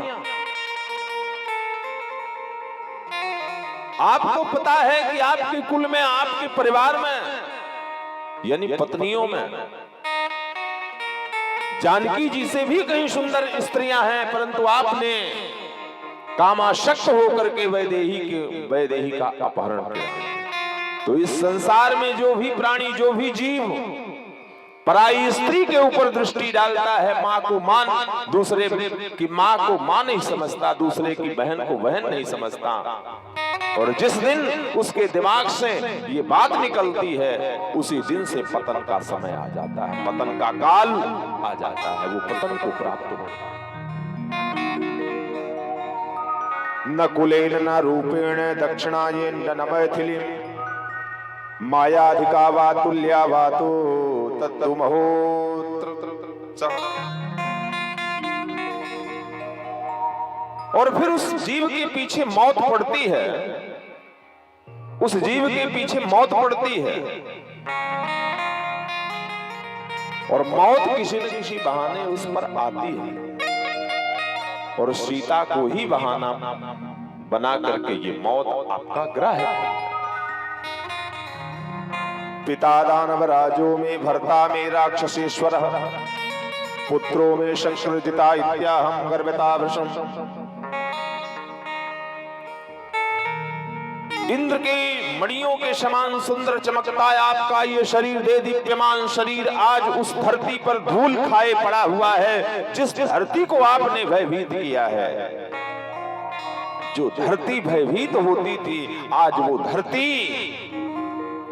आपको पता है कि आपके कुल में, आपके परिवार में, यानी पत्नियों में जानकी जी से भी कहीं सुंदर स्त्रियां हैं, परंतु आपने कामाशक्त होकर के वैदेही का अपहरण किया। तो इस संसार में जो भी प्राणी, जो भी जीव पराई स्त्री के ऊपर दृष्टि डालता है, माँ को मान, दूसरे की माँ को माँ नहीं समझता, दूसरे की बहन को बहन नहीं समझता, और जिस दिन उसके दिमाग से ये बात निकलती है उसी दिन से पतन का समय आ जाता है, पतन का काल आ जाता है, वो पतन को प्राप्त होता है। न कुलेन न रूपेण दक्षिणायेन न मैथिली मायाधिका वा तुल्या वा तो तत्तुमहोत्र। और फिर उस जीव के पीछे मौत पड़ती है, उस जीव के पीछे मौत पड़ती है, और मौत किसी न किसी बहाने उस पर आती है, और सीता को ही बहाना बना करके ये मौत आपका ग्रह है। पिता दानव राजो में भर्ता में राक्षसेश्वर, पुत्रो में शंकरजिता इत्याहम गर्भता वृषम। इंद्र के मणियों के समान सुंदर चमकता है आपका ये शरीर, दे दीप्यमान शरीर आज उस धरती पर धूल खाए पड़ा हुआ है, जिस धरती को आपने भयभीत किया है। जो धरती भयभीत होती थी, आज वो धरती,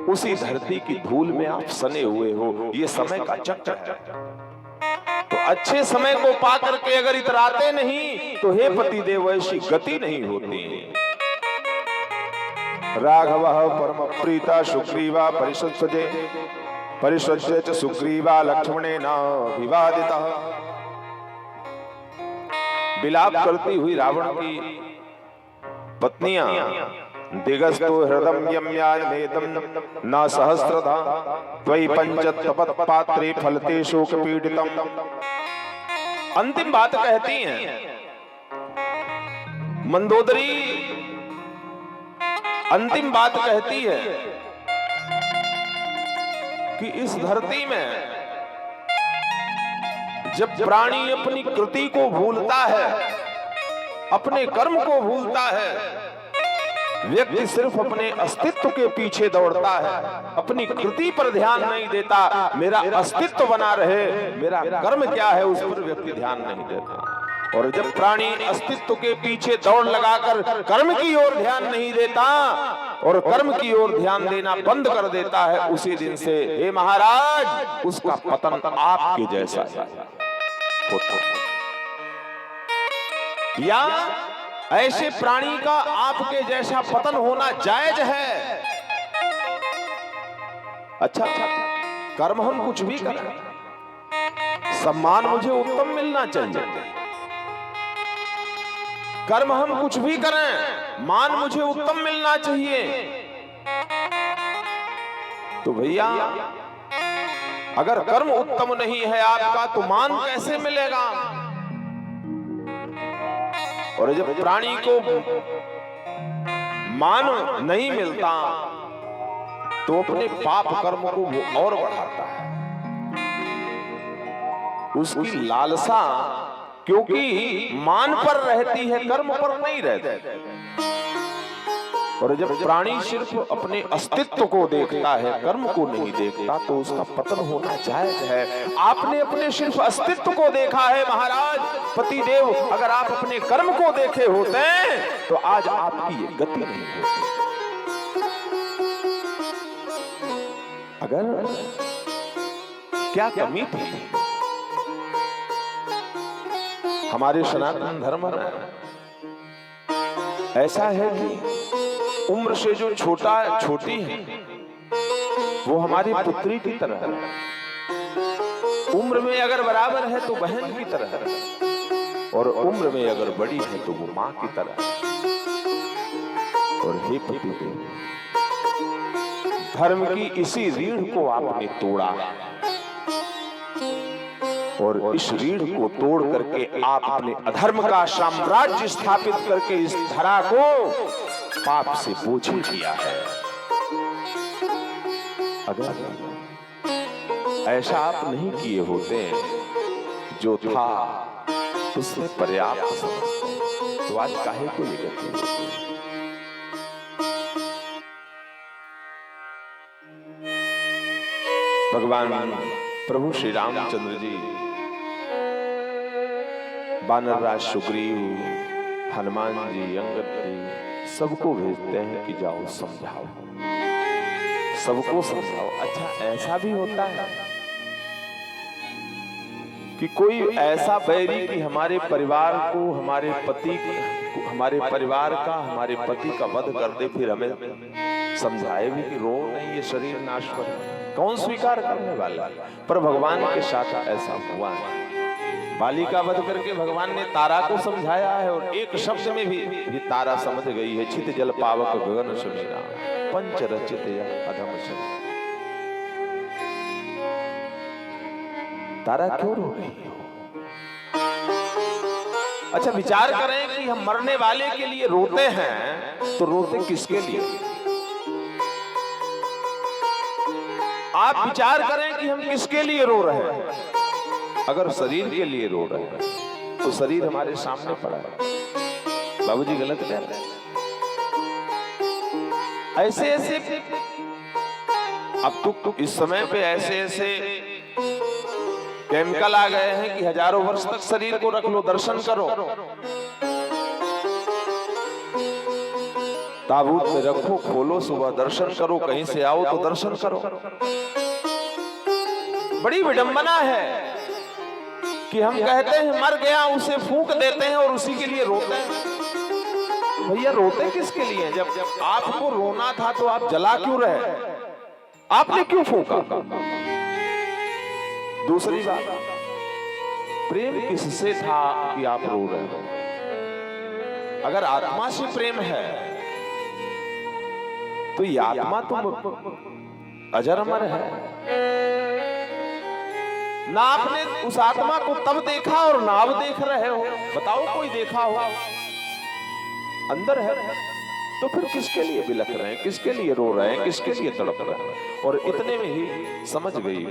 उसी धरती की धूल में आप सने हुए हो। ये समय का चक्कर है। तो अच्छे समय को पाकर के अगर इतराते नहीं तो हे पति देव ऐसी गति नहीं होती। राघव परम प्रीता सुग्रीवा परिषज्य परिषज्य च सुग्रीवा लक्ष्मणेन विवादितः। विलाप करती हुई रावण की पत्नियां दिगस्तो हृदम यम्यानेतम न सहस्रधा त्वयि पंचतपत पात्रे फलते शोक पीडितम। अंतिम बात कहती हैं मंदोदरी, अंतिम बात कहती है कि इस धरती में जब प्राणी अपनी कृति को भूलता है, अपने कर्म को भूलता है, व्यक्ति सिर्फ अपने अस्तित्व के पीछे दौड़ता है, अपनी कृति पर ध्यान नहीं देता, मेरा अस्तित्व बना रहे, मेरा कर्म क्या है उस पर व्यक्ति ध्यान नहीं देता। और जब प्राणी अस्तित्व के पीछे दौड़ लगाकर कर्म की ओर ध्यान नहीं देता और कर्म की ओर ध्यान देना बंद कर देता है, उसी दिन से हे महाराज उसका पतन आपके जैसा होता। या ऐसे प्राणी का आपके जैसा पतन होना जायज है। अच्छा, कर्म हम कुछ भी करें, सम्मान मुझे उत्तम मिलना चाहिए। कर्म हम कुछ भी करें, मान मुझे उत्तम मिलना चाहिए। तो भैया अगर कर्म उत्तम नहीं है आपका तो मान कैसे मिलेगा? और जब प्राणी को मान नहीं मिलता तो अपने पाप कर्म को वो और बढ़ाता है। उसकी लालसा क्योंकि मान पर रहती है, कर्म पर नहीं रहती। और जब प्राणी सिर्फ अपने अस्तित्व को देखता है, कर्म को नहीं देखता, तो उसका पतन होना जायज है। आपने अपने सिर्फ अस्तित्व को देखा है महाराज पति देव, अगर आप अपने कर्म को देखे होते तो आज आपकी ये गति नहीं होती। अगर क्या कमी थी हमारे सनातन धर्म में? ऐसा है कि उम्र से जो छोटी है वो हमारी पुत्री की तरह है। उम्र में अगर बराबर है तो बहन की तरह है, और उम्र में अगर बड़ी है तो वो मां की तरह है। और हे पति देव, धर्म की इसी रीढ़ को आपने तोड़ा, और इस रीढ़ को तोड़ करके आप अपने अधर्म का साम्राज्य स्थापित करके इस धरा को पाप से पोछी किया है। अगर ऐसा आप नहीं किए होते, जो था उसमें पर्याप्त समझते, तो आज काहे को लेकर के होते? भगवान प्रभु श्री रामचंद्र जी वानर राज सुग्रीव, हनुमान जी, अंगद जी सबको भेजते हैं कि जाओ समझाओ, सबको समझाओ। अच्छा, ऐसा भी होता है कि कोई ऐसा बैरी कि हमारे परिवार को, हमारे पति, हमारे परिवार का, हमारे पति का वध कर दे, फिर हमें समझाए भी कि रो नहीं, ये शरीर नाशवर है, कौन स्वीकार करने वाला? पर भगवान के साथ ऐसा हुआ है। बाली का वध करके भगवान ने तारा को समझाया है, और एक शब्द में भी तारा समझ गई है, छित जल पावक गगन सुमेरा पंच रचित यह अधम शब्द। तारा क्यों रो रही हो? अच्छा विचार करें कि हम मरने वाले के लिए रोते हैं तो रोते किसके लिए? आप विचार करें कि हम किसके लिए रो रहे हैं। अगर शरीर के लिए रो रहे हैं तो शरीर हमारे सामने पड़ा है। बाबूजी गलत कह रहे हैं। ऐसे ऐसे अब तो इस समय पे ऐसे ऐसे केमिकल आ गए हैं कि हजारों वर्ष तक शरीर को रख लो, दर्शन करो, ताबूत में रखो, खोलो, सुबह दर्शन करो, कहीं से आओ तो दर्शन करो। बड़ी विडंबना है कि हम कहते हैं मर गया, उसे फूंक देते हैं और उसी के लिए रोते हैं। भैया रोते किसके लिए? जब आपको रोना था तो आप जला क्यों रहे? आपने क्यों फूंका? दूसरी बात, प्रेम किससे था कि आप रो रहे हो? अगर आत्मा से प्रेम है तो ये आत्मा तो अजर अमर है ना। आपने उस आत्मा को तब देखा और ना अब देख रहे हो। बताओ कोई देखा हो? अंदर है तो फिर किसके लिए बिलख रहे हैं, किसके लिए रो रहे हैं, किसके लिए तड़प रहे हैं? और इतने में ही समझ गई,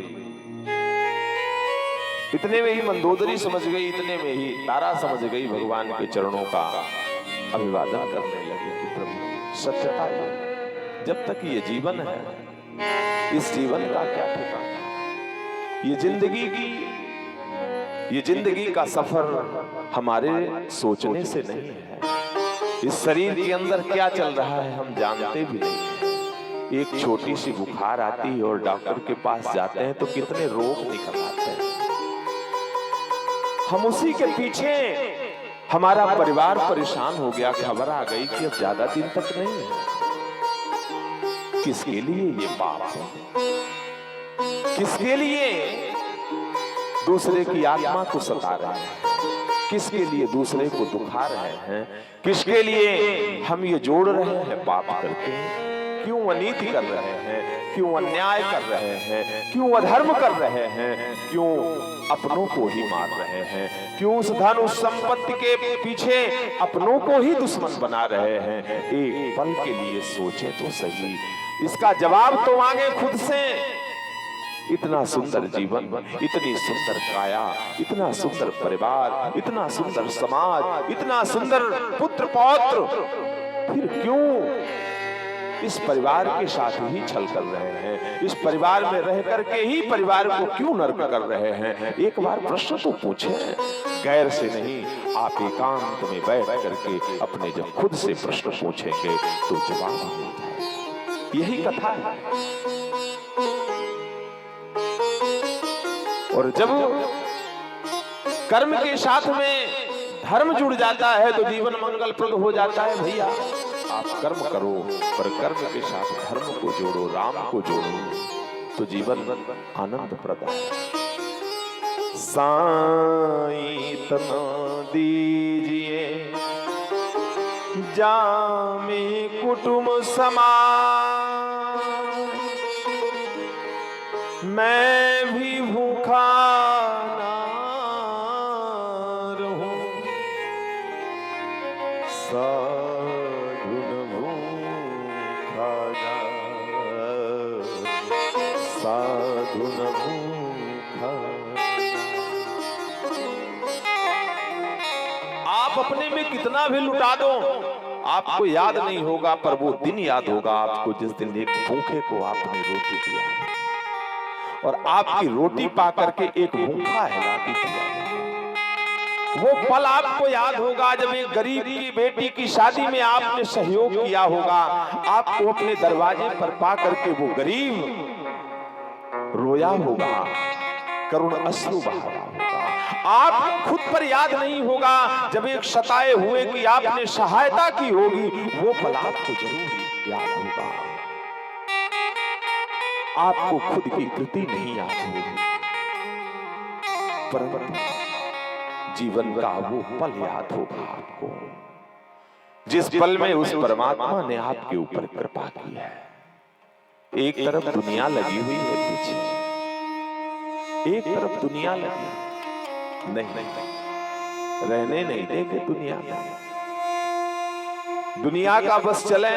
इतने में ही मंदोदरी समझ गई, इतने में ही तारा समझ गई, भगवान के चरणों का अभिवादन करने लगी कि प्रभु सत्यता है, जब तक ये जीवन है इस जीवन का क्या ठिकाना? ये जिंदगी का सफर हमारे सोचने से नहीं है। इस शरीर के अंदर क्या चल रहा है हम जानते भी नहीं है। एक छोटी सी बुखार आती है और डॉक्टर के पास जाते हैं तो कितने रोग निकल आते हैं। हम उसी के पीछे, हमारा परिवार परेशान हो गया, खबर आ गई कि अब ज्यादा दिन तक नहीं है। किसके लिए ये पाप है? किसके लिए दूसरे की आत्मा को सता रहे हैं? किसके लिए दूसरे को दुखा रहे हैं? किसके लिए हम ये जोड़ रहे हैं पाप करके? क्यों अनीति कर रहे हैं? क्यों अन्याय कर रहे हैं? क्यों अधर्म कर रहे हैं? क्यों अपनों को ही मार रहे हैं? क्यों उस धन उस संपत्ति के पीछे अपनों को ही दुश्मन बना रहे हैं? एक पल के लिए सोचे तो सही, इसका जवाब तो मांगे खुद से। इतना सुंदर जीवन, इतनी सुंदर काया, इतना सुंदर परिवार, इतना सुंदर समाज, इतना सुंदर पुत्र पौत्र, फिर क्यों इस परिवार के साथ ही छल कर रहे हैं? इस परिवार में रह करके ही परिवार को क्यों नर्क कर रहे हैं? एक बार प्रश्न तो पूछें, गैर से नहीं, आप एकांत में बैठ करके अपने जब खुद से प्रश्न पूछेंगे तो जवाब मिल जाएगा। यही कथा है। और जब कर्म के साथ में धर्म जुड़ जाता है तो जीवन मंगलप्रद हो जाता है। भैया आप कर्म करो पर कर्म के साथ धर्म को जोड़ो, राम को जोड़ो, तो जीवन आनंदप्रद है। साईं तना दीजिए जामे कुटुंब समान, मैं भी भूखा ना रहूं, साधु न भूखा जा, साधु न भूखा। आप अपने में कितना भी लुटा दो, आपको याद नहीं होगा, पर वो दिन याद होगा आपको जिस दिन एक भूखे को आपने रोटी दिया और आपकी रोटी पा करके एक भूखा हिलाती दिया। वो पल आपको याद होगा जब एक गरीब की बेटी की शादी में आपने सहयोग किया होगा। आपको अपने दरवाजे पर पा करके वो गरीब रोया होगा, करुण अश्रु बहा होगा। आप खुद पर याद नहीं होगा जब एक सताए हुए की आपने सहायता की होगी, वो पल आपको जरूर याद होगा। आपको खुद की कृति नहीं याद होगी, परंतु जीवन का वो पल याद होगा आपको जिस पल में उस परमात्मा ने आपके ऊपर कृपा की है। एक तरफ दुनिया लगी हुई है पीछे, एक तरफ दुनिया लगी, नहीं रहने नहीं देंगे दुनिया में। दुनिया का बस चले,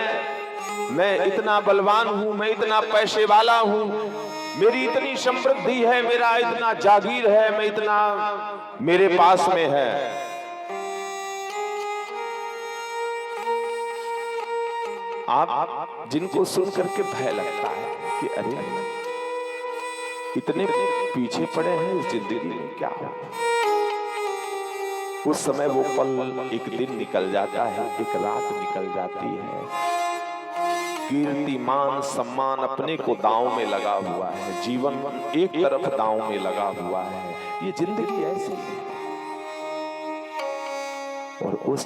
मैं इतना बलवान हूं, मैं इतना पैसे वाला हूं, मेरी इतनी समृद्धि है, मेरा इतना जागीर है, मैं इतना मेरे पास में है। आप जिनको सुन करके भय लगता है कि अरे इतने पीछे पड़े हैं इस जिंदगी में, क्या हो, उस समय वो पल एक दिन निकल जाता है, एक रात निकल जाती है। कीर्ति मान सम्मान अपने को दांव में लगा हुआ है, जीवन एक तरफ दांव में लगा हुआ है, ये जिंदगी ऐसी है। और उस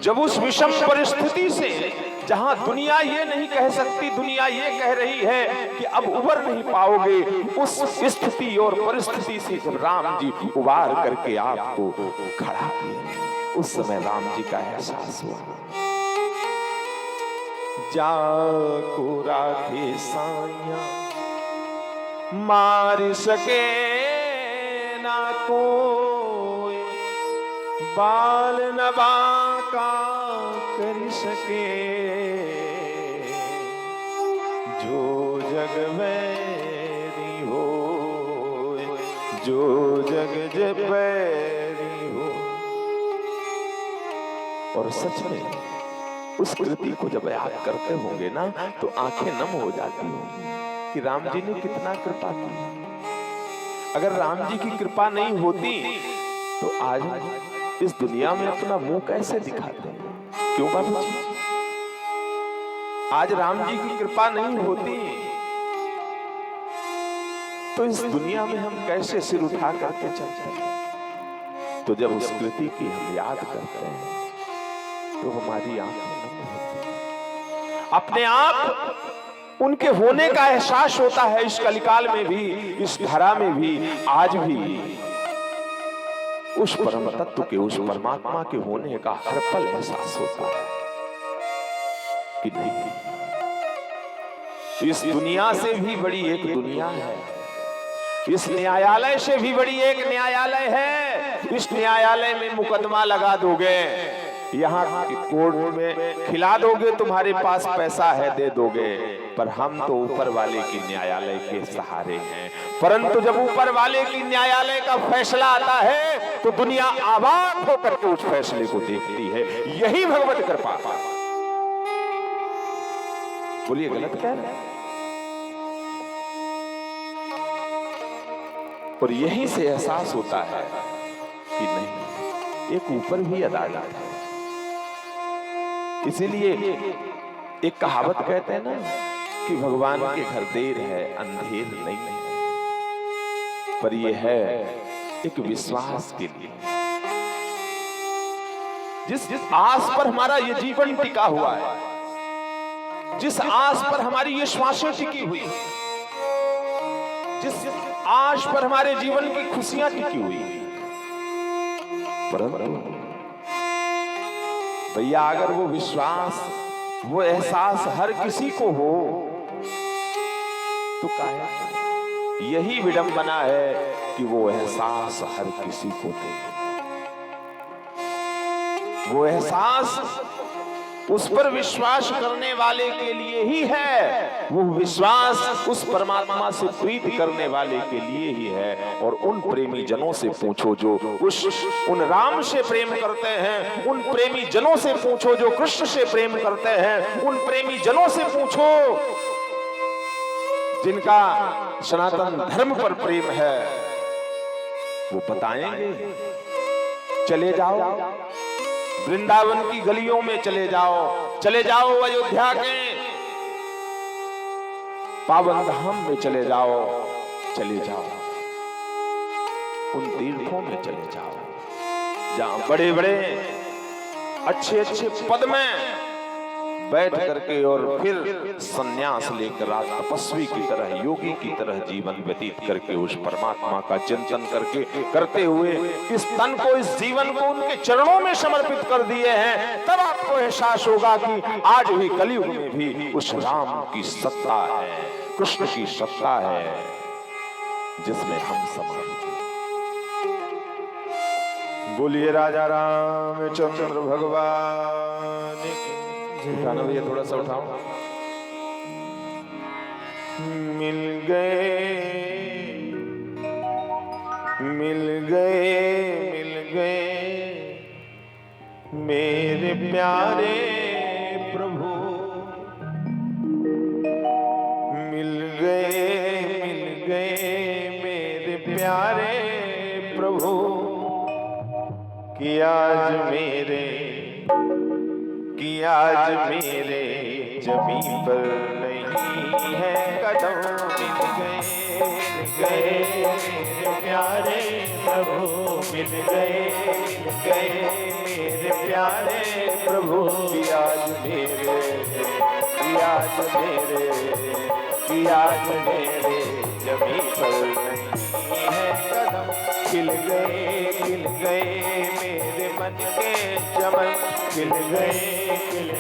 जब उस विषम परिस्थिति से, जहां दुनिया ये नहीं कह सकती, दुनिया ये कह रही है कि अब उबर नहीं पाओगे, उस स्थिति और परिस्थिति से जब राम जी उबार करके आपको खड़ा किए, उस समय राम जी का एहसास हुआ, जाको राखे साया मार सके ना कोई, बाल नवा का कर सके, जो जग वैरी हो, जो जग जबैरी हो। और सच में उस कृति को जब याद करते होंगे ना, तो आंखें नम हो जाती होंगी कि राम जी ने कितना कृपा की। अगर राम जी की कृपा नहीं होती तो आज इस दुनिया में अपना मुंह कैसे दिखाते हैं? क्यों बाबू जी? आज राम जी की कृपा नहीं होती तो इस दुनिया में हम कैसे सिर उठा करके चलते हैं? तो जब उस कृति की हम याद करते हैं तो हमारी आंखें नम होती हैं। अपने आप उनके होने का एहसास होता है, इस कलिकाल में भी, इस धरा में भी, आज भी उस परम तत्व के, उस परमात्मा के होने का हर पल एहसास होता है कि नहीं, इस दुनिया से भी बड़ी एक दुनिया है, इस न्यायालय से भी बड़ी एक न्यायालय है। इस न्यायालय में मुकदमा लगा दोगे, यहाँ कोर्ट में खिला दोगे, तुम्हारे पास पैसा है दे दोगे, पर हम तो ऊपर वाले की न्यायालय के सहारे हैं। परंतु जब ऊपर वाले की न्यायालय का फैसला आता है तो दुनिया आबाद होकर के उस फैसले को देखती है। यही भगवत कृपा। बोलिए गलत कह रहे हैं? और यहीं से एहसास होता है कि नहीं, एक ऊपर भी अदालत है। इसीलिए एक कहावत कहते हैं ना कि भगवान के घर देर है अंधेर नहीं है, पर यह है एक विश्वास के लिए। जिस आस पर हमारा ये जीवन टिका हुआ है, जिस आस पर हमारी ये श्वासें टिकी हुई, जिस आस पर हमारे जीवन की खुशियां टिकी हुई, परंतु भैया अगर वो विश्वास, वो एहसास हर किसी को हो तो काहे? यही विडंबना है कि वो एहसास हर किसी को दे। वो एहसास उस पर विश्वास करने वाले के लिए ही है, वो विश्वास उस परमात्मा से प्रीति करने वाले के लिए ही है। और उन प्रेमी जनों से पूछो जो उन राम से प्रेम करते हैं, उन प्रेमी जनों से पूछो जो कृष्ण से प्रेम करते हैं, उन प्रेमी जनों से पूछो जिनका सनातन धर्म पर प्रेम है, वो बताएंगे। चले जाओ वृंदावन की गलियों में, चले जाओ अयोध्या के पावन धाम में, चले जाओ उन तीर्थों में चले जाओ जहां बड़े बड़े अच्छे पद में बैठ करके और फिर सन्यास लेकर तपस्वी की तरह, योगी की तरह जीवन व्यतीत करके उस परमात्मा का चिंतन करते हुए इस तन को, इस जीवन को उनके चरणों में समर्पित कर दिए हैं। तब आपको एहसास होगा कि आज भी कलयुग में भी उस राम की सत्ता है, कृष्ण की सत्ता है जिसमें हम समाहित हैं। बोलिए राजा रामचंद्र भगवान की। उठाना भैया, थोड़ा सा उठाओ। मिल गए, मिल गए, मिल गए मेरे प्यारे प्रभु। मिल गए मेरे प्यारे प्रभु। कि आज मेरे जमीन पर नहीं है कदम। मिल गए मेरे प्यारे प्रभु। मिल गए मेरे प्यारे प्रभु। कि आज मेरे जमीन पर नहीं है कदम। खिल गए मेरे मन के चमन। खिल गए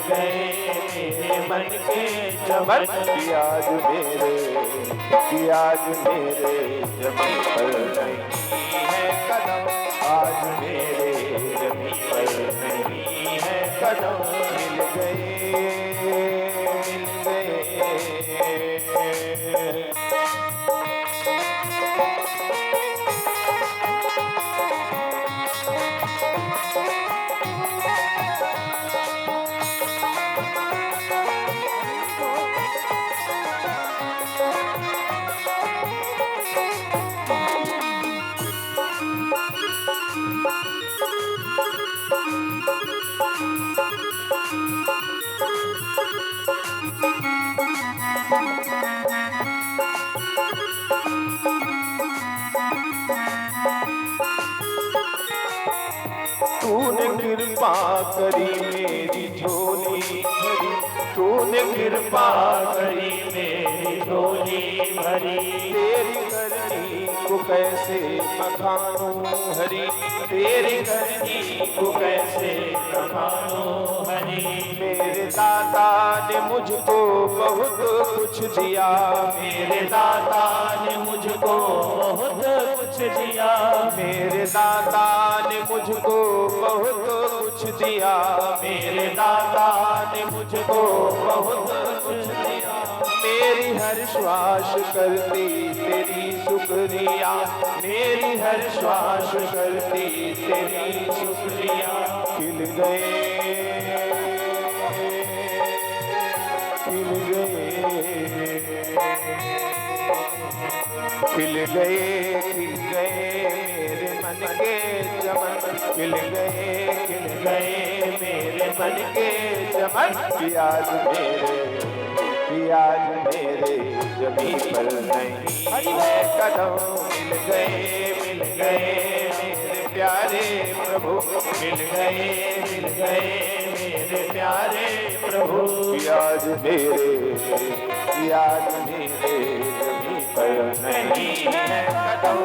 मेरे मन के चमन। कि आज मेरे जमीन पर नहीं है कदम। आज मेरे जमीन पर नहीं है कदम। मिल गए। तूने कृपा करी मेरी झोली भरी। तूने कृपा करी मेरी झोली भरी। तेरी करनी को कैसे बखानूं हरी। तेरी करनी को कैसे बखानूं हरी। मेरे दाता ने मुझको बहुत कुछ दिया। मेरे दाता ने मुझको बहुत कुछ दिया। मेरे दाता ने मुझको बहुत कुछ दिया। मेरे दाता ने मुझको बहुत कुछ दिया। मेरी हर श्वास करती तेरी शुक्रिया। मेरी हर श्वास करती तेरी शुक्रिया। खिल गए मेरे मन के चमन। खिल गए मेरे मन के चमन। कि आज मेरे जमीन पर नहीं है कदम। मिल गए मेरे प्यारे प्रभु। मिल गए मेरे प्यारे प्रभु। कि आज मेरे जमीन पर नहीं है कदम।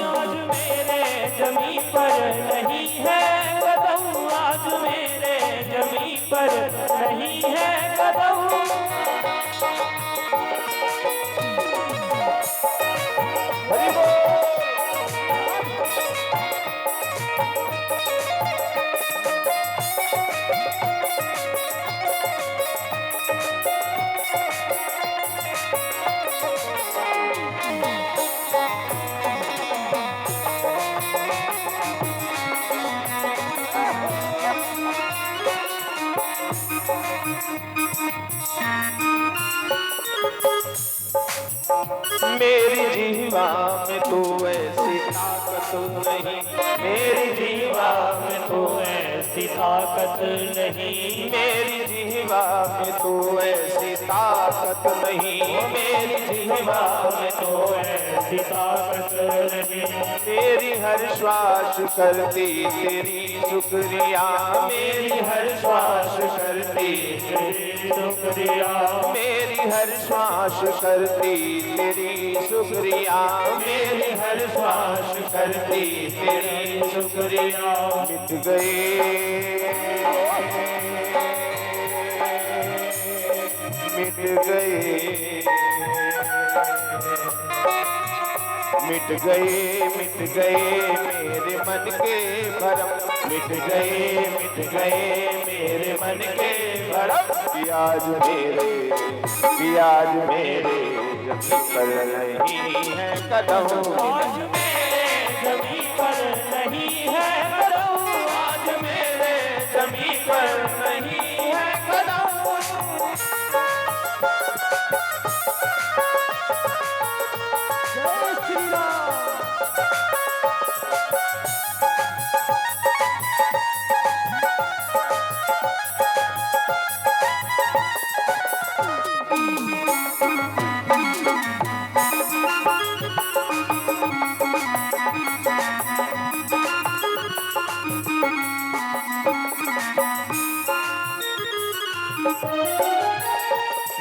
आज मेरे जमीन पर नहीं है कदम। आज मेरे जमीन पर नहीं है कदम। हरि बोल। मेरी जीवा में तो ऐसी ताकत नहीं। मेरी जीवा में तो ऐसी ताकत नहीं। मेरी जीवा में तो ऐसी ताकत नहीं। मेरी जीवा में तो ऐसी ताकत नहीं। मेरी हर श्वास करती तेरी शुक्रिया। मेरी हर श्वास करती तेरी शुक्रिया। मेरी हर श्वास करती तेरी शुक्रिया। मेरी हर श्वास करती तेरी शुक्रिया। मिट गए मिट गए मिट गए मेरे मन के भरम, मिट गए मेरे मन के भरम। कि आज मेरे जमीन पर नहीं है कदम, आज मेरे जमीन पर नहीं है कदम, आज मेरे जमीन पर नहीं है कदम। जय श्री राम।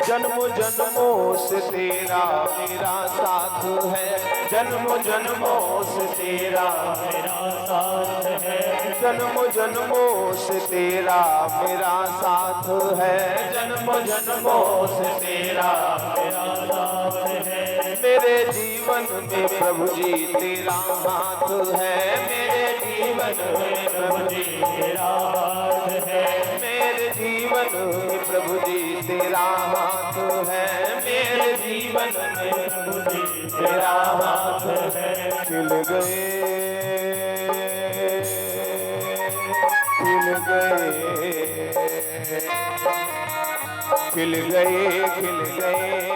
जन्मों जन्मों से तेरा मेरा साथ है, जन्मों जन्मों से तेरा मेरा साथ है, जन्मों जन्मों से तेरा मेरा साथ है, जन्मों जन्मों से तेरा मेरा साथ है। मेरे जीवन में प्रभु जी तेरा हाथ है, मेरे जीवन में प्रभु जी तेरा हाथ है, मेरे जीवन में प्रभु जी तेरा हाथ है, मेरे जीवन में प्रभु जी तेरा हाथ है। खिल गए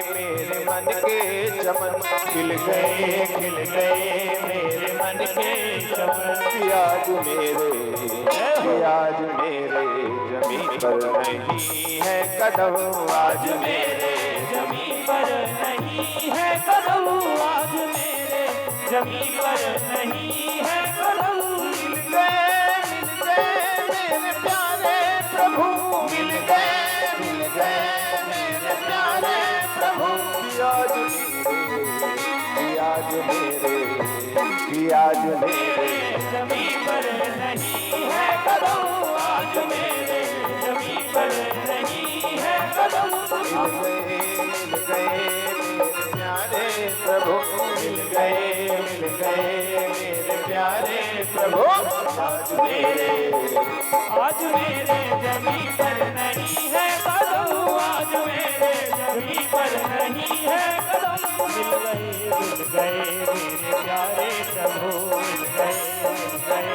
मेरे मन के चमन, खिल गए मेरे मन के चमन। कि आज मेरे जमीन पर नहीं है कदम, आज मेरे जमीन पर नहीं है कदम, आज मेरे जमीन पर नहीं है कदम। मिल गए मेरे प्यारे प्रभु, मिल गए मेरे प्यारे प्रभु। कि आज मेरे जमीन पर नहीं है कदम, आज मेरे जमीन पर नहीं है कदम। मिल गए मेरे प्यारे प्रभु, मिल गए मेरे प्यारे प्रभु। आज मेरे जमीन पर नहीं है कदम, आज मेरे जमीन पर नहीं है कदम। मिल गए मेरे प्यारे प्रभु, मिल गए मेरे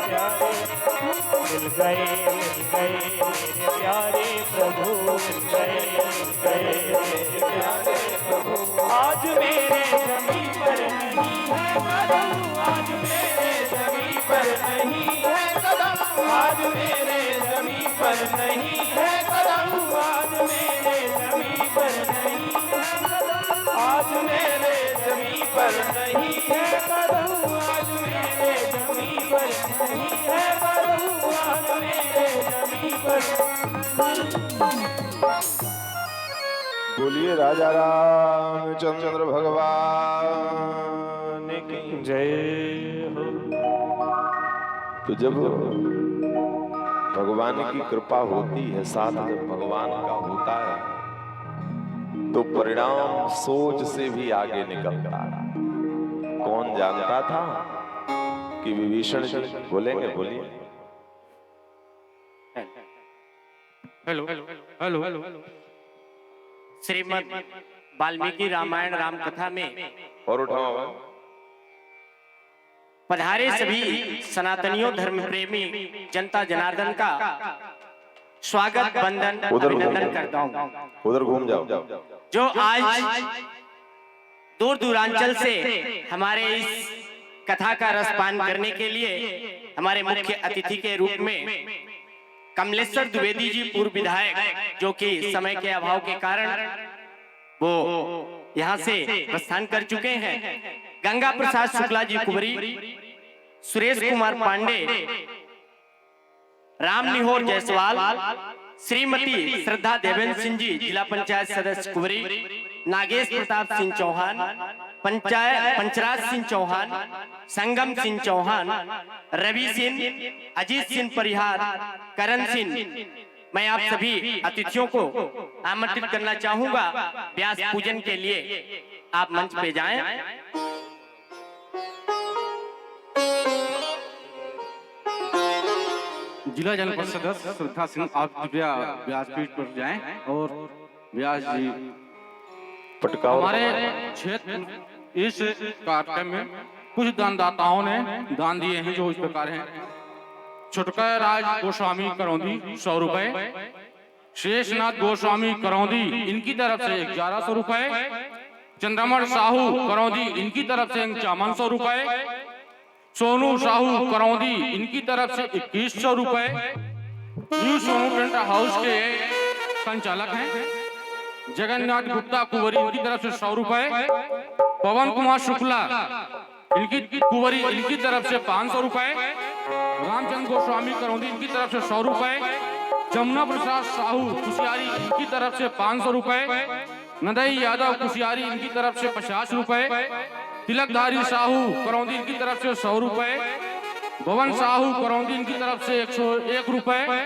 प्यारे, मिल गए मेरे प्यारे प्रभु, मिल गए मेरे प्यारे प्रभु। आज मेरे जमीन पर नहीं है कदम, आज मेरे जमीन पर नहीं है कदम, आज मेरे जमीन पर नहीं है कदम, आज मेरे जमीन पर नहीं है कदम, आज मेरे जमीन पर नहीं है कदम, आज मेरे जमीन पर नहीं है कदम, आज मेरे जमीन पर। बोलिए राजा रामचंद्र भगवान की जय हो। तो जब भगवान की कृपा होती है, साथ जब भगवान का होता है, तो परिणाम सोच से भी आगे निकलता है। कौन जानता था कि विभीषण जी बोलेंगे? बोलिए। Hello hello hello. Shrimad Valmiki Ramayana Ram कथा में और उठाओ आवाज। पधारे सभी सनातनियों, धर्म प्रेमी जनता जनार्दन का स्वागत, वंदन, अभिनंदन करता हूँ। उधर घूम जाओ। जो आज दूर दूरांचल से हमारे इस कथा का रसपान करने के लिए हमारे मुख्य अतिथि के रूप में कमलेश्वर द्विवेदी जी, पूर्व विधायक, जो कि समय के अभाव के कारण वो यहाँ से प्रस्थान कर चुके हैं। गंगा प्रसाद शुक्ला जी कुबरी, सुरेश कुमार पांडे, राम निहोर जायसवाल, श्रीमती श्रद्धा देवेंद्र सिंह जी, जिला पंचायत सदस्य कुबरी, नागेश प्रताप सिंह चौहान, पंचराज सिंह चौहान, संगम सिंह चौहान, रवि सिंह, अजीत सिंह परिहार, करण सिंह, मैं आप सभी अतिथियों को आमंत्रित करना चाहूंगा व्यास पूजन के लिए। आप मंच पे जाएं। जिला जनपद सदस्य श्रद्धा सिंह, आप कृपया व्यासपीठ पर जाएं और व्यास जी पटकाओ। हमारे क्षेत्र इस कार्यक्रम में कुछ दानदाताओं ने दान दिए हैं जो इस प्रकार हैं। छुटका राज गोस्वामी करौंदी 100 रुपए, शेषनाथ गोस्वामी करौंदी इनकी तरफ से 1100 रुपए, चंद्रमण साहू करौंदी इनकी तरफ से 5100 रुपए, सोनू साहू करौंदी इनकी तरफ से 2100 रुपए, न्यू सोनू टेंट हाउस के संचालक हैं। जगन्नाथ गुप्ता कुंवरी इनकी तरफ से 100 रुपए, पवन कुमार शुक्ला इनकी कुंवरी इनकी तरफ से 500 रुपए, रामचंद्र गोस्वामी करौंदी इनकी तरफ से 100 रुपए, जमुना प्रसाद साहू कुशियारी इनकी तरफ से 500 रुपए, नदई यादव कुशियारी इनकी तरफ से 50 रुपए, तिलकधारी साहू करौंदी इनकी तरफ से 100 रुपए, भवन साहू करौंदी इनकी तरफ से 101 रुपए,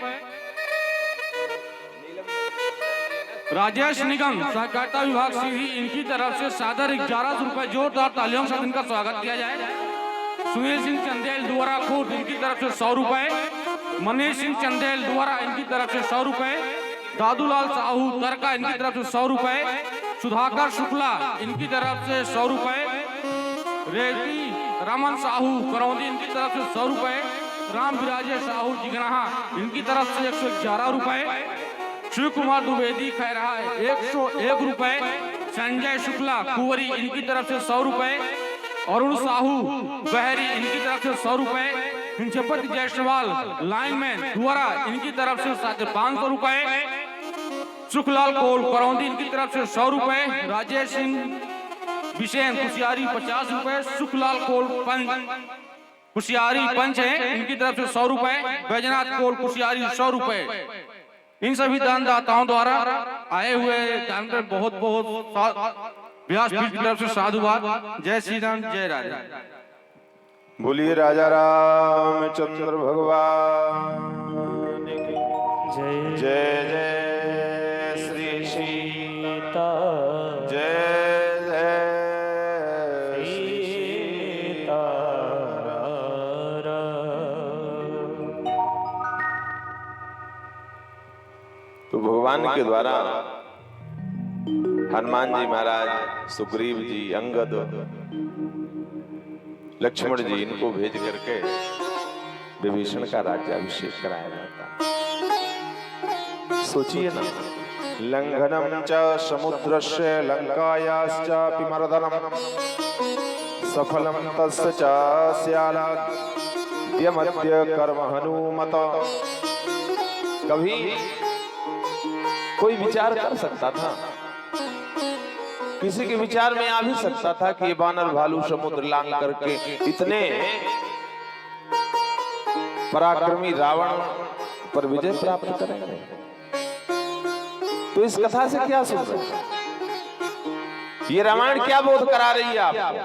राजेश निगम सहकारिता विभाग सीधी इनकी तरफ से सादर 1100 रुपए, जोरदार तालियों के साथ इनका स्वागत किया जाए। सुनील सिंह चंदेल द्वारा खुद इनकी तरफ से 100 रुपए, मनीष सिंह चंदेल द्वारा इनकी तरफ से 100 रुपए, दादूलाल साहू तरका इनकी तरफ से 100 रुपए, सुधाकर शुक्ला इनकी तरफ से 100 रुपए, रेती रमन साहू करौंदी इनकी तरफ से 100 रुपए, राम विराजे साहू जिगनाहा इनकी तरफ से 111 रुपए, शिव कुमार द्विवेदी खैरहा 101 रुपए, संजय शुक्ला कुंवरी इनकी तरफ से 100 रुपए, अरुण साहू बहरी इनकी तरफ से 100 रुपए, हिंचपति जायसवाल लाइनमैन द्वारा इनकी तरफ से 500 रुपए, सुखलाल कोल करौंदी इनकी तरफ से 100 रुपए, राजेश सिंह बिशेन कुशियारी 50 रुपए, सुखलाल कोल कुशियारी पंच है इनकी तरफ से 100 रुपए, बैजनाथ कोल कुशियारी 100 रुपए। इन सभी दानदाताओं द्वारा आए हुए दान पर बहुत बहुत व्यासपीठ की तरफ से साधुवाद। जय श्री राम, जय राजा। बोलिए राजा रामचंद्र भगवान की जय जय जय श्री सीता, जय जय सीता। तो भगवान के द्वारा हनुमान जी महाराज, सुग्रीव जी, अंगद, लक्ष्मण जी इनको भेज करके विभीषण का राज्याभिषेक कराया जाता। सोचिए ना, लंघनम च समुद्रस्य लंकायाश्चापि मर्दनम सफलम तस्य च स्याद्यमद्य कर्म हनुमत। कभी कोई विचार कर सकता था, किसी के विचार में आ भी सकता था कि ये बानर भालू समुद्र लांग करके इतने पराक्रमी रावण पर विजय प्राप्त करेंगे? तो इस कथा से क्या सुन रहे हैं? ये रामायण क्या बोध करा रही है आपको?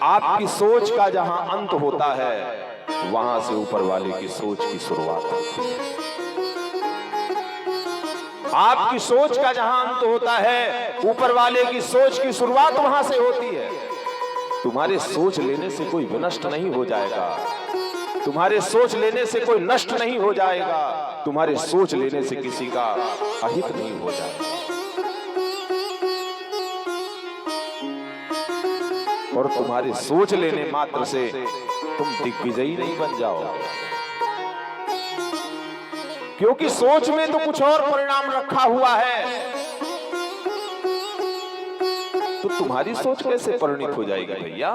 आपकी सोच का जहां अंत होता है, वहां से ऊपर वाले की सोच की शुरुआत होती है। आपकी सोच का जहां अंत होता है, ऊपर वाले की सोच की शुरुआत वहां से होती है। तुम्हारे सोच लेने से कोई विनष्ट नहीं हो जाएगा, तुम्हारे सोच लेने से कोई नष्ट नहीं हो जाएगा, तुम्हारे सोच लेने से किसी का अहित नहीं हो जाएगा। और तुम्हारे सोच लेने मात्र से तुम दिग्विजयी नहीं बन जाओगे, क्योंकि सोच में तो कुछ और परिणाम रखा हुआ है। तो तुम्हारी सोच कैसे परिणित हो जाएगी भैया?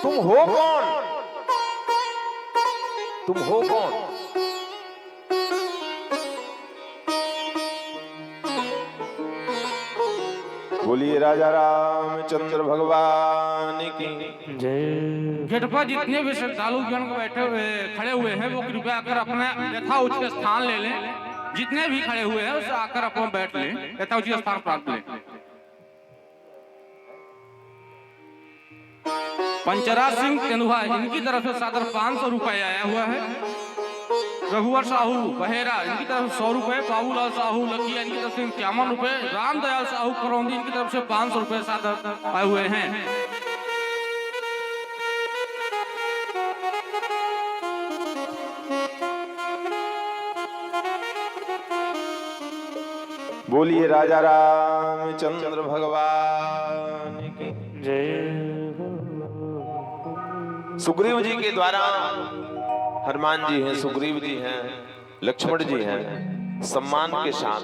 तुम हो कौन? तुम हो कौन? बोलिए राजा रामचंद्र भगवान की जय। गेट पर जितने भी श्रद्धालु जन बैठे हुए खड़े हुए हैं वो कृपया कर अपने यथाउचित स्थान ले लें। जितने भी खड़े हुए हैं उससे आकर अपना बैठ लें, यथाउचित स्थान प्राप्त लें। पंचराज सिंह तेंदुआ इनकी तरफ से सादर 500 रुपए आया हुआ है। रघुवर साहू बहेरा इनकी तरफ से 100 रुपए, बाबूलाल साहू लकिया इनकी तरफ से 51 रुपए, रामदयाल साहू करौंदी इनकी तरफ से 500 रुपए साथ आए हुए हैं। बोलिए राजा रामचंद्र भगवान की जय। सुग्रीव जी के द्वारा हनुमान जी हैं, सुग्रीव जी हैं, लक्ष्मण जी हैं, सम्मान के साथ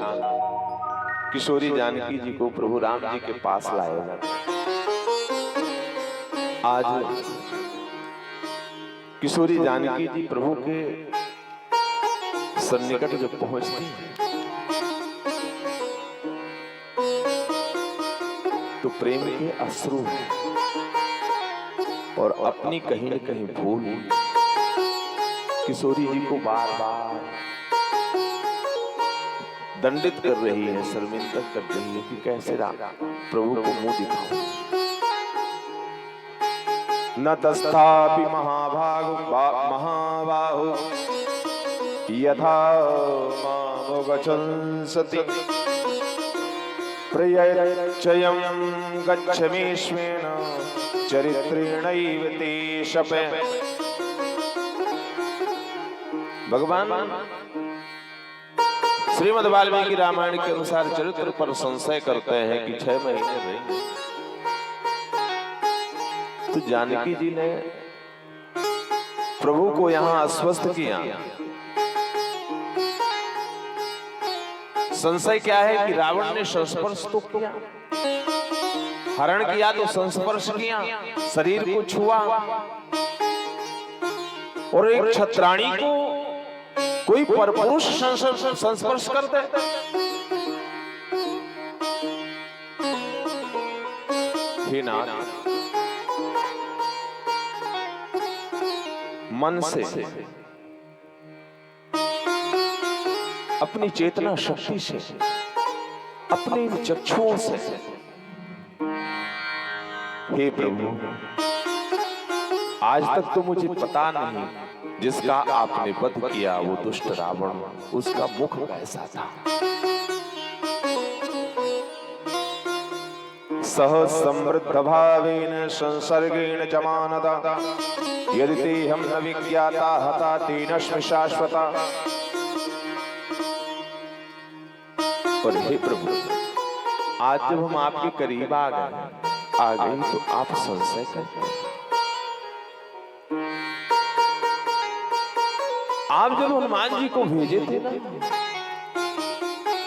किशोरी जानकी जी को प्रभु राम जी के पास लाए। आज किशोरी जानकी जी प्रभु के सन्निकट जब पहुंचती हैं तो प्रेम के अश्रु और अपनी कहीं न कहीं भूल किशोरी जी को बार बार दंडित कर रही है, शर्मिंदा कर रही है कि कैसे प्रभु को मुंह दिखाऊं। न तस्थापि महाबाहु यथा मामवगच्छन्ति प्रयच्चयं गच्छमीश्वेन चरित्रेणैव ते शपे। भगवान श्रीमद् वाल्मीकि रामायण के अनुसार चरित्र पर संशय करते हैं कि 6 महीने रहेंगे। तो जानकी जी ने प्रभु को यहाँ आश्वस्त किया। संशय क्या है कि रावण ने संस्पर्श तो किया, हरण किया तो संस्पर्श किया, शरीर को छुआ, और एक छत्राणी को कोई परपुरुष संस्पर्श कर दे। हे नाथ, मन से अपनी चेतना शक्ति से अपने इन चक्षुओं से हे प्रभु, आज तक तो मुझे पता नहीं जिसका आपने वध किया वो दुष्ट रावण, उसका मुख कैसा था। सह समृद्ध भावेन संसर्गेण च मानदा यदि ते हम न विज्ञाता हता तेनस्मि शाश्वता। और हे प्रभु, आज जब हम आपके करीब आ गए तो आप संशय करते हैं। आप जब हनुमान जी को भेजे थे ना,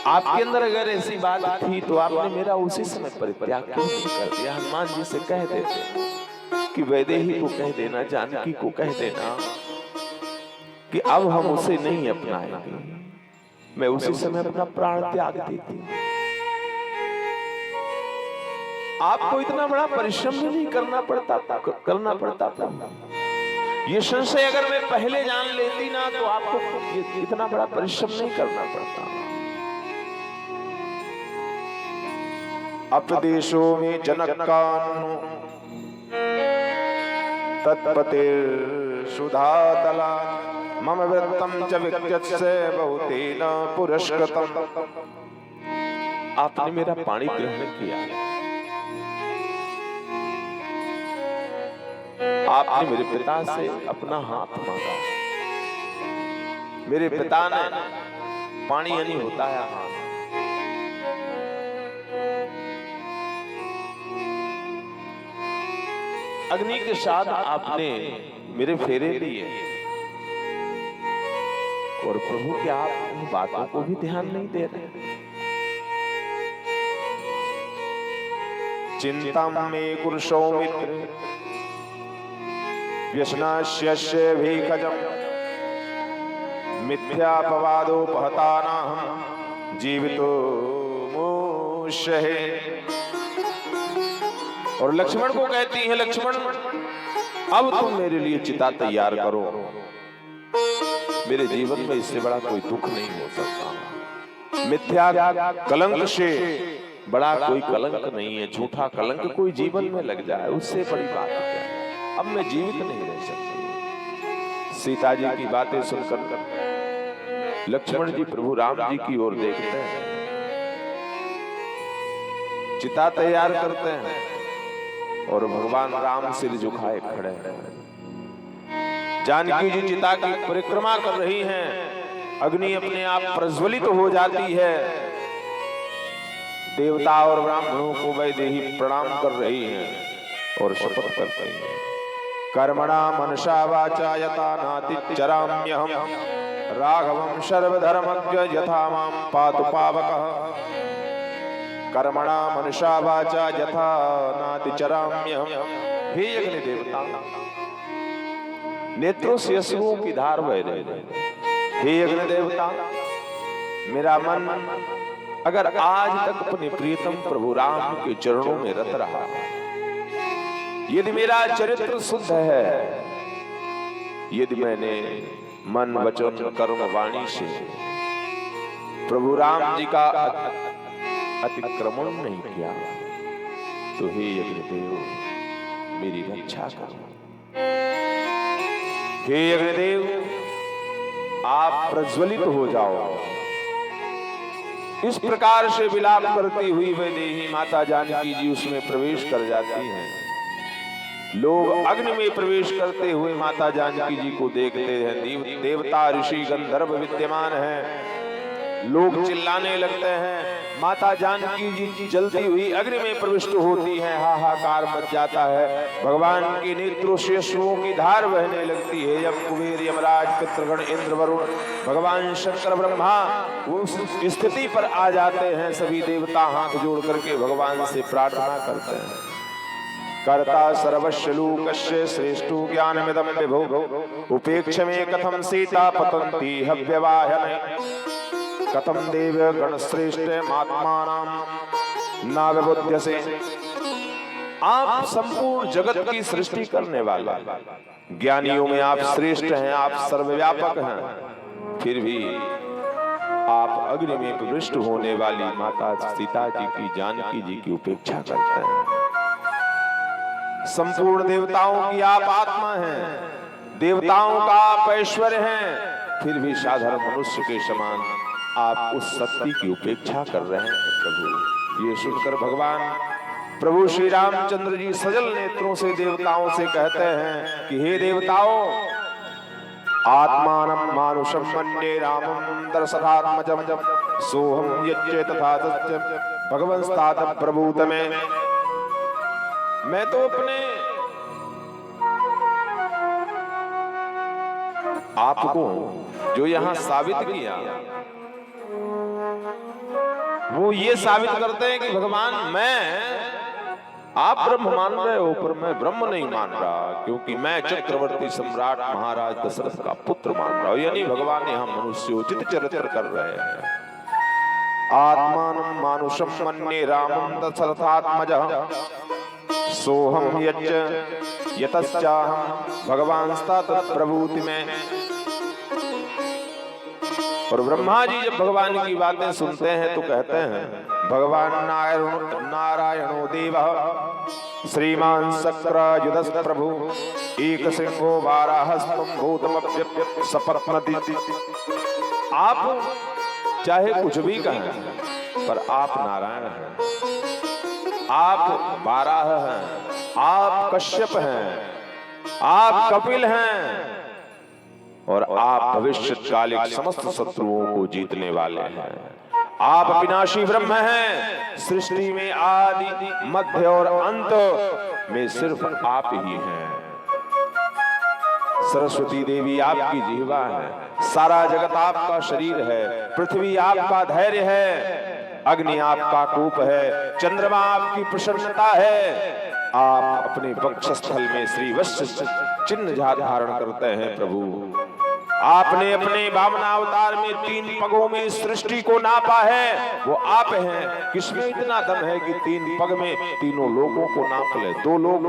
आपके अंदर अगर ऐसी बात थी तो आपने मेरा उसी समय परित्याग क्यों नहीं कर दिया? हनुमान जी से कह देते कि वैदेही को कह देना, जानकी को कह देना कि अब हम उसे नहीं अपनाएंगे, मैं उसी समय अपना प्राण त्याग देती। आपको इतना बड़ा परिश्रम नहीं करना पड़ता। ये संशय अगर मैं पहले जान लेती ना तो आपको इतना बड़ा परिश्रम नहीं करना पड़ता। अपदेशो में जनकानु तत्पतिर सुधातला मम वृत्तम च विज्ञस्य बहुतेन पुरस्कृतम। आपने मेरा पाणी ग्रहण किया, आपने मेरे पिता से अपना हाथ मांगा। मेरे पिता ने पानी यानी होता है हाथ, अग्नि के साथ आपने मेरे फेरे लिए, और प्रभु क्या आप उन बातों को भी ध्यान नहीं दे रहे? चिंता में कुरुषो मित्र व्यसनास्य भीखजम मिथ्यापवादोपहतानाहं जीवितो मुष्यहे। और लक्ष्मण को कहती है, लक्ष्मण अब तुम मेरे लिए चिता तैयार करो, मेरे जीवन में इससे बड़ा कोई दुख नहीं हो सकता। मिथ्या कलंक से बड़ा कोई कलंक नहीं है। झूठा कलंक कोई जीवन में लग जाए उससे बड़ी बात क्या है? अब मैं जीवित नहीं रह सकती। सीता जी की बातें सुनकर लक्ष्मण जी प्रभु राम जी की ओर देखते हैं, चिता तैयार करते हैं और भगवान राम सिर झुकाए खड़े हैं। जानकी जी चिता की परिक्रमा कर रही हैं, अग्नि अपने आप प्रज्वलित हो जाती है। देवता और ब्राह्मणों को वैदेही प्रणाम कर रही हैं और शपथ कर रही हैं, कर्मणा मनसा वाचा यथा नाति चराम्यहम राघवं सर्वधर्मज्ञ यथा मां पातु पावकः। कर्मणा मनसा वाचा यथा नाति चराम्यहम। हे अग्नि देवता, नेत्रों से अश्रुओं की धार बह रही। हे अग्नि देवता, मेरा मन अगर आज तक अपने प्रियतम प्रभु राम के चरणों में रत रहा, यदि मेरा चरित्र शुद्ध है, यदि मैंने मन वचन कर्म वाणी से प्रभु राम जी का अतिक्रमण नहीं किया, तो हे अग्निदेव मेरी रक्षा करो। हे अग्निदेव, आप प्रज्वलित हो जाओ। इस प्रकार से विलाप करती हुई वैदेही माता जानकी जी उसमें प्रवेश कर जाती हैं। लोग अग्नि में प्रवेश करते हुए माता जानकी जी को देखते हैं। देवता ऋषि गंधर्व विद्यमान हैं। लोग चिल्लाने लगते हैं। माता जानकी जी जलती हुई अग्नि में प्रविष्ट होती हैं। हाहाकार मच जाता है। भगवान के नेत्रों से अश्रुओं की धार बहने लगती है। यम कुबेर यमराज पितृगण इंद्र वरुण भगवान शंकर ब्रह्मा उस स्थिति पर आ जाते हैं। सभी देवता हाथ जोड़ करके भगवान से प्रार्थना करते हैं। कर्ता सर्वस्य लोकस्य श्रेष्ठो ज्ञानमिदं विभो उपेक्ष में कथम सीता पतंती हव्यवाहने कथम देव गण श्रेष्ठ महात्मानां न विबुध्यसे। आप संपूर्ण जगत की सृष्टि करने वाले, ज्ञानियों में आप श्रेष्ठ हैं, आप सर्वव्यापक हैं, फिर भी आप अग्नि में प्रविष्ट होने वाली माता सीता जी की जानकी जी की उपेक्षा करते हैं। संपूर्ण देवताओं की आप आत्मा हैं, देवताओं का आप ऐश्वर्य हैं, फिर भी साधारण मनुष्य के समान आप उस शक्ति की उपेक्षा कर रहे हैं प्रभु। ये सुनकर भगवान प्रभु श्री रामचंद्र जी सजल नेत्रों से देवताओं से कहते हैं कि हे देवताओं, आत्मानं मानुषं मन्ये रामं दर्शनात्मजं सोहं यच्चे तथा सत्यं भगवंस्तात प्रभूत में। मैं तो अपने आपको जो यहाँ साबित किया, वो ये साबित करते हैं कि भगवान आप ब्रह्म मान रहे हो, पर मैं ब्रह्म नहीं मान रहा, क्योंकि मैं चक्रवर्ती सम्राट महाराज दशरथ का पुत्र मान रहा हूं। यानी भगवान यहाँ मनुष्योचित चरित्र कर रहे हैं। आत्मानं मानुषं मन्ये रामं दशरथात्मजः सोहम यच्च यतश्चाहं भगवांस्तात प्रभूति में। और ब्रह्मा जी जब भगवान की बातें सुनते हैं तो कहते हैं, भगवान नारायणो देवः श्रीमान शक्रयुधस् प्रभु एक सिंहो वाराहस्तं भूतमप्यप्य सपत्नति। आप चाहे कुछ भी कहें, पर आप नारायण हैं, आप वाराह हैं, आप कश्यप हैं, आप कपिल हैं, और आप भविष्यकालिक समस्त शत्रुओं को जीतने वाले हैं। आप अविनाशी ब्रह्म हैं। सृष्टि में आदि मध्य और अंत में सिर्फ आप ही हैं। सरस्वती देवी आपकी जिह्वा है, सारा जगत आपका शरीर है, पृथ्वी आपका धैर्य है, अग्नि आपका कोप है, चंद्रमा आपकी प्रसन्नता है। आप अपने वक्षस्थल में श्री वत्स चिन्ह धारण करते हैं प्रभु। आपने अपने वामनावतार में 3 पगों में सृष्टि को नापा है, वो आप हैं। किसमें इतना दम है कि 3 पग में तीनों लोगों को नाप ले? 2 लोग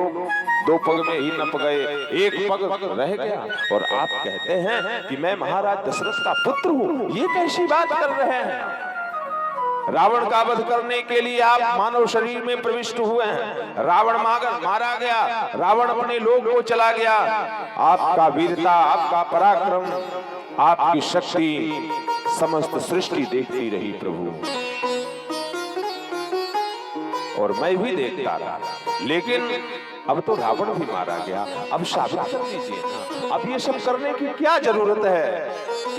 2 पग में ही नप गए, 1 पग रह गया, और आप कहते हैं कि मैं महाराज दशरथ का पुत्र हूँ। ये कैसी बात कर रहे हैं? रावण का वध करने के लिए आप मानव शरीर में प्रविष्ट हुए हैं। रावण मारा गया, रावण अपने लोक को चला गया। आपका वीरता, आपका पराक्रम, आपकी शक्ति समस्त सृष्टि देखती रही प्रभु, और मैं भी देखता रहा, लेकिन अब तो रावण भी मारा गया। अब साबित कर दीजिए ना, अब ये सब करने की क्या जरूरत है?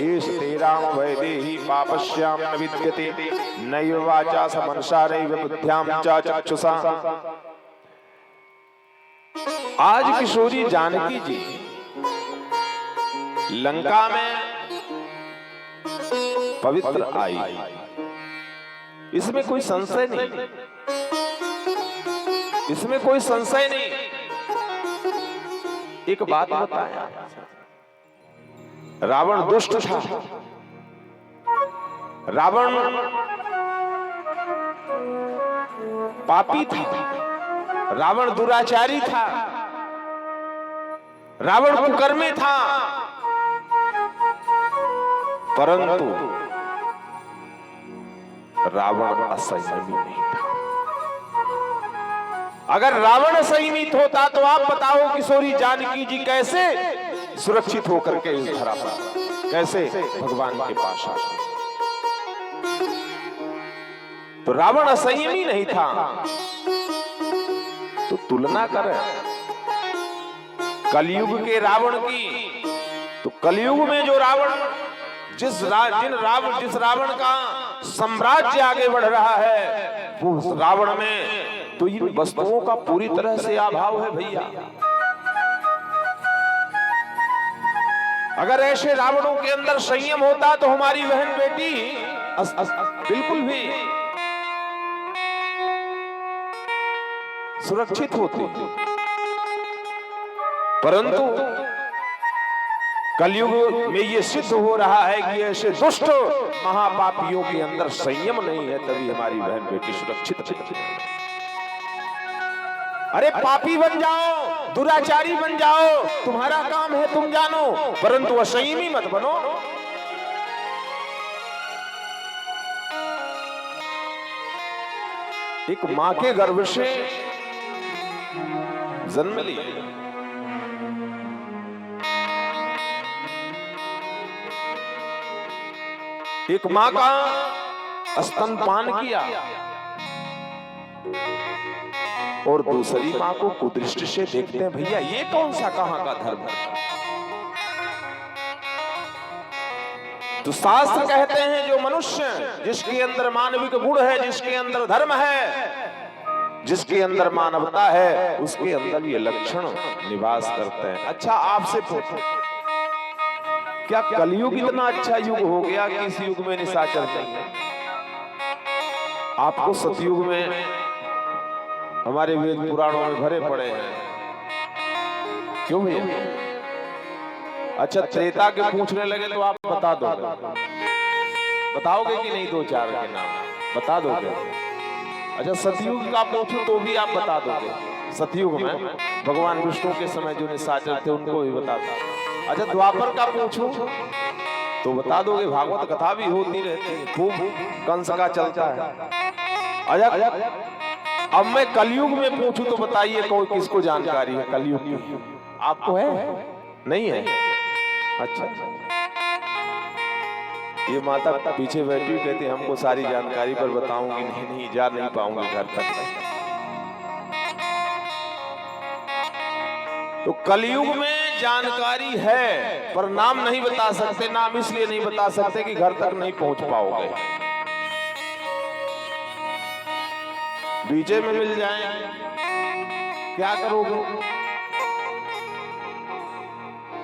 एष तेरां वैदेही पापस्याम न विद्यते, नैव वाचा स मनसा नैव बुद्ध्यां च चक्षुषा। आज किशोरी जानकी जी लंका में पवित्र आई, इसमें कोई संशय नहीं, इसमें कोई संशय नहीं। एक बात बताया, रावण दुष्ट था, रावण पापी था, रावण दुराचारी था, रावण कुकर्मी था, परंतु रावण असंयमी नहीं था। अगर रावण संयमित होता तो आप बताओ किशोरी जानकी जी कैसे सुरक्षित होकर के इस धरा पर, कैसे भगवान के पास आ। तो रावण असंयमी नहीं था, तो तुलना करें कलयुग के रावण की, तो कलयुग में जो रावण जिस रावण का साम्राज्य आगे बढ़ रहा है, वो रावण में तो इन वस्तुओं का पूरी तरह से अभाव है भैया। अगर ऐसे रावणों के अंदर संयम होता तो हमारी बहन बेटी बिल्कुल भी सुरक्षित होती, परंतु कलयुग में ये सिद्ध हो रहा है कि ऐसे दुष्ट महापापियों के अंदर संयम नहीं है, तभी हमारी बहन बेटी सुरक्षित है। अरे पापी बन जाओ, दुराचारी बन जाओ, तुम्हारा काम है, तुम जानो, परंतु असंयमी मत बनो। एक मां के गर्भ से जन्म लिया, एक मां का स्तनपान किया और दूसरी मां को कुदृष्टि से देखते हैं, भैया ये कौन सा कहां का धर्म है? तो शास्त्र कहते हैं जो मनुष्य जिसके अंदर मानविक गुण है, जिसके अंदर धर्म है, जिसके अंदर मानवता है, उसके अंदर ये लक्षण निवास करते हैं। अच्छा आपसे पूछो, क्या कलयुग इतना अच्छा युग हो गया कि इस युग में निशाचर नहीं है? आपको सतयुग में हमारे वेद पुराणों में भरे पड़े हैं, क्यों भैया? अच्छा त्रेता के पूछने लगे तो आप बता दोगे, बताओगे कि नहीं? दो चार के नाम बता दोगे? अच्छा सतयुग का पूछूं तो भी आप बता दोगे? सतयुग में भगवान विष्णु के समय जो निशाचर थे उनको भी बता दो। अच्छा द्वापर का पूछूं तो बता दोगे? भागवत कथा भी होती रहती है, खूब कंस का चलता है। अच्छा अब मैं कलयुग में पूछूं तो बताइए कोई किसको जानकारी है कलयुग की? आपको है? नहीं है? अच्छा ये माता पीछे बैठी कहती हमको सारी जानकारी पर बताऊंगी, नहीं जा नहीं पाऊंगी घर तक। तो कलयुग में जानकारी है पर नाम नहीं बता सकते। नाम इसलिए नहीं बता सकते कि घर तक नहीं पहुंच पाओगे, बीचे में मिल जाएंगे, क्या करोगे?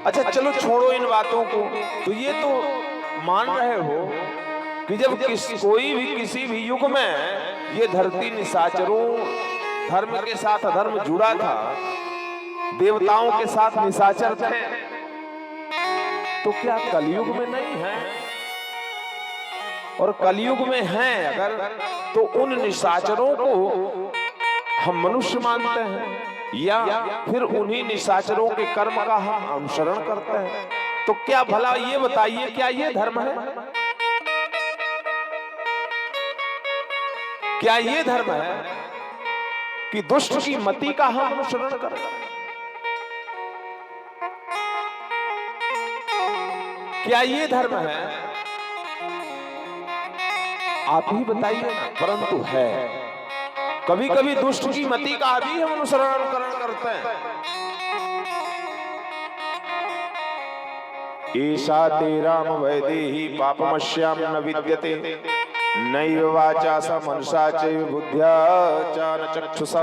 अच्छा चलो छोड़ो इन बातों को। तो ये तो मान रहे हो कि जब कोई भी किसी भी युग में ये धरती निशाचरों धर्म के साथ अधर्म जुड़ा था, देवताओं के साथ निशाचर थे, तो क्या कलयुग में नहीं है? और कलयुग में हैं अगर, तो उन निशाचरों को हम मनुष्य मानते हैं या फिर उन्हीं निशाचरों के कर्म का हम अनुसरण करते हैं? तो क्या भला ये बताइए, क्या ये धर्म है? क्या ये धर्म है कि दुष्ट की मति का हम अनुसरण करें? क्या ये धर्म है आप ही बताइए ना, परंतु है कभी कभी दुष्ट की मति का भी हम अनुसरण अनुकरण करते हैं। ईशा ते राम वैदेही पापमश्याम न विद्यते नैव वाचा स मनसा चैव बुद्ध्या च न चक्षुषा।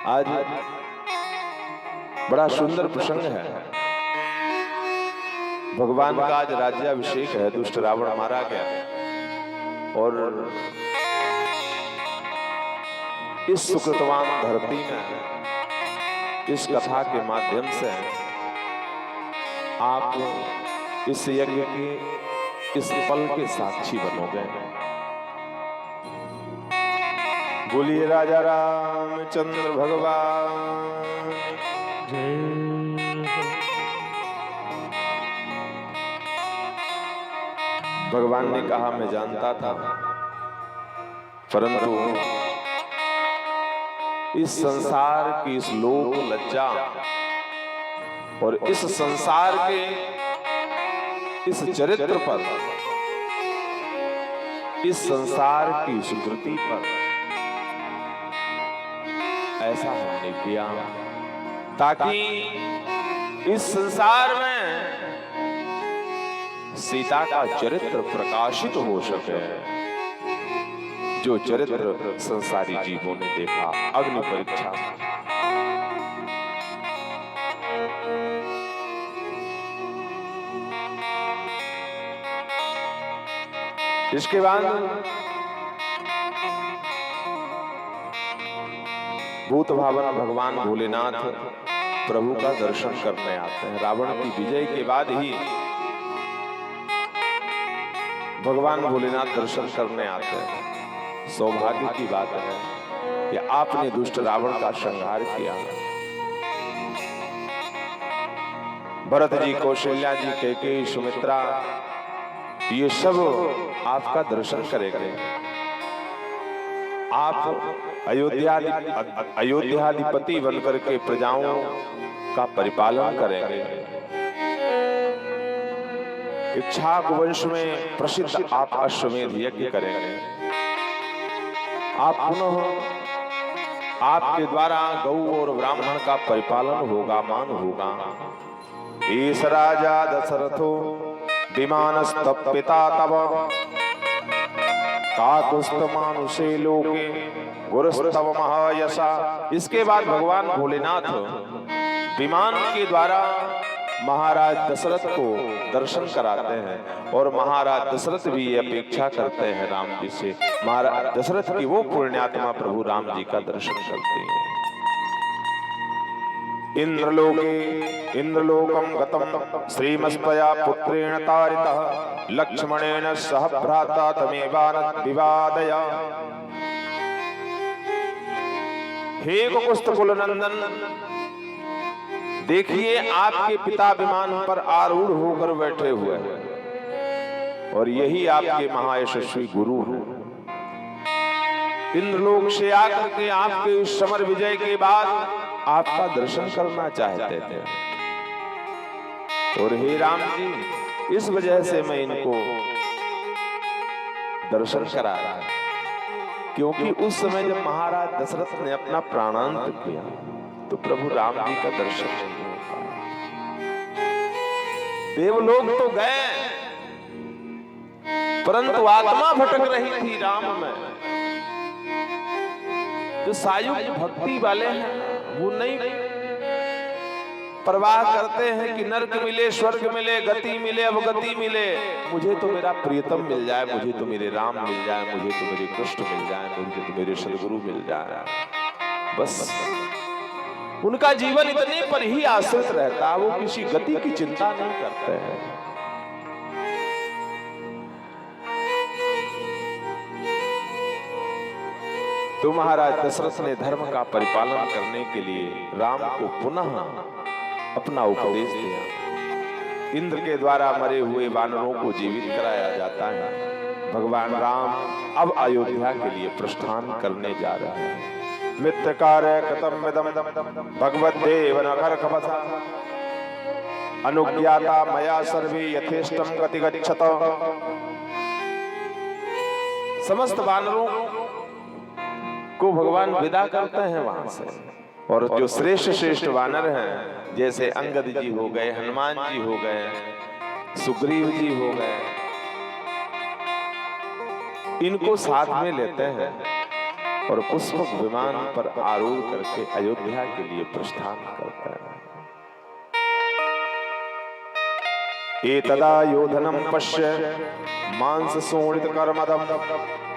आज बड़ा सुंदर प्रसंग है। भगवान का आज राज्याभिषेक है। दुष्ट रावण मारा गया और इस सुकृतवान धरती में इस कथा के माध्यम से आप इस यज्ञ के इस पल के साक्षी बनोगे। बोलिए राजा रामचंद्र भगवान। भगवान ने कहा मैं जानता था, परंतु इस संसार की इस लोक लज्जा और इस संसार के इस चरित्र पर, इस संसार की सुकृति पर ऐसा हमने किया ताकि इस संसार में सीता का चरित्र प्रकाशित हो सके, जो चरित्र संसारी जीवों ने देखा अग्नि परीक्षा। इसके बाद भूत भावन भगवान भोलेनाथ प्रभु का दर्शन करने आते हैं। रावण की विजय के बाद ही भगवान भोलेनाथ दर्शन करने आते हैं। सौभाग्य की बात है कि आपने दुष्ट रावण का संहार किया। भरत जी, कौशल्या जी, कैकेयी, सुमित्रा, ये सब आपका दर्शन करेंगे। आप अयोध्याधिपति बनकर के प्रजाओं का परिपालन करेंगे। इक्ष्वाकु वंश में प्रसिद्ध आप अश्वमेध यज्ञ करेंगे। आप पुनः आपके द्वारा गौ और ब्राह्मण का परिपालन होगा, मान होगा। ईश राजा दशरथो विमानस्तपिता तव काकुस्तमानुषे लोके गुरुस्तव महायशा। इसके बाद भगवान भोलेनाथ विमान के द्वारा महाराज दशरथ को दर्शन कराते हैं और महाराज दशरथ भी ये अपेक्षा करते हैं राम जी से, महाराज दशरथ की वो पुण्यात्मा प्रभु राम जी का दर्शन करते हैं। इंद्रलोकम गतम श्रीमस्त्वया पुत्रेण तारितः लक्ष्मणेन सह भ्राता तमेवान विवादया। हे कुकुस्तकुल नंदन, देखिए आपके पिता विमान पर आरूढ़ होकर बैठे हुए हैं और यही आपके महायशस्वी गुरु हैं। इंद्रलोक से आकर के आपके इस समर विजय के बाद आपका दर्शन करना चाहते थे और हे राम जी, इस वजह से मैं इनको दर्शन करा रहा, क्योंकि उस समय जब महाराज दशरथ ने अपना प्राणांत किया तो प्रभु राम जी का दर्शन नहीं हो पाया। देवलोक तो गए, परंतु आत्मा भटक रही थी राम में। जो सायुज्य भक्ति वाले हैं वो नहीं परवाह करते हैं कि नरक मिले, स्वर्ग मिले, गति मिले, अवगति मिले। मुझे तो मेरा प्रियतम मिल जाए, मुझे तो मेरे राम मिल जाए, मुझे तो मेरे कृष्ण मिल जाए, मुझे तो मेरे सदगुरु मिल जाए। बस उनका जीवन इतने पर ही आश्रित रहता है, वो किसी गति की चिंता नहीं करते हैं। तो महाराज दशरथ ने धर्म का परिपालन करने के लिए राम को पुनः अपना उपदेश दिया। इंद्र के द्वारा मरे हुए वानरों को जीवित कराया जाता है। भगवान राम अब अयोध्या के लिए प्रस्थान करने जा रहे हैं। मित्रकार्य कृतम विदम भगवद्देव नगरकपथा अनुज्ञाता मया सर्वे यथेष्टम गति गच्छत। समस्त वानरों को भगवान विदा करते हैं वहां से। और जो श्रेष्ठ श्रेष्ठ वानर हैं, जैसे अंगद जी हो गए, हनुमान जी हो गए, सुग्रीव जी हो गए, इनको साथ में लेते हैं और पुष्पक विमान पर आरूढ़ करके अयोध्या के लिए प्रस्थान करते हैं। एतदा योधनम पश्य मांस सोणित कर्मदम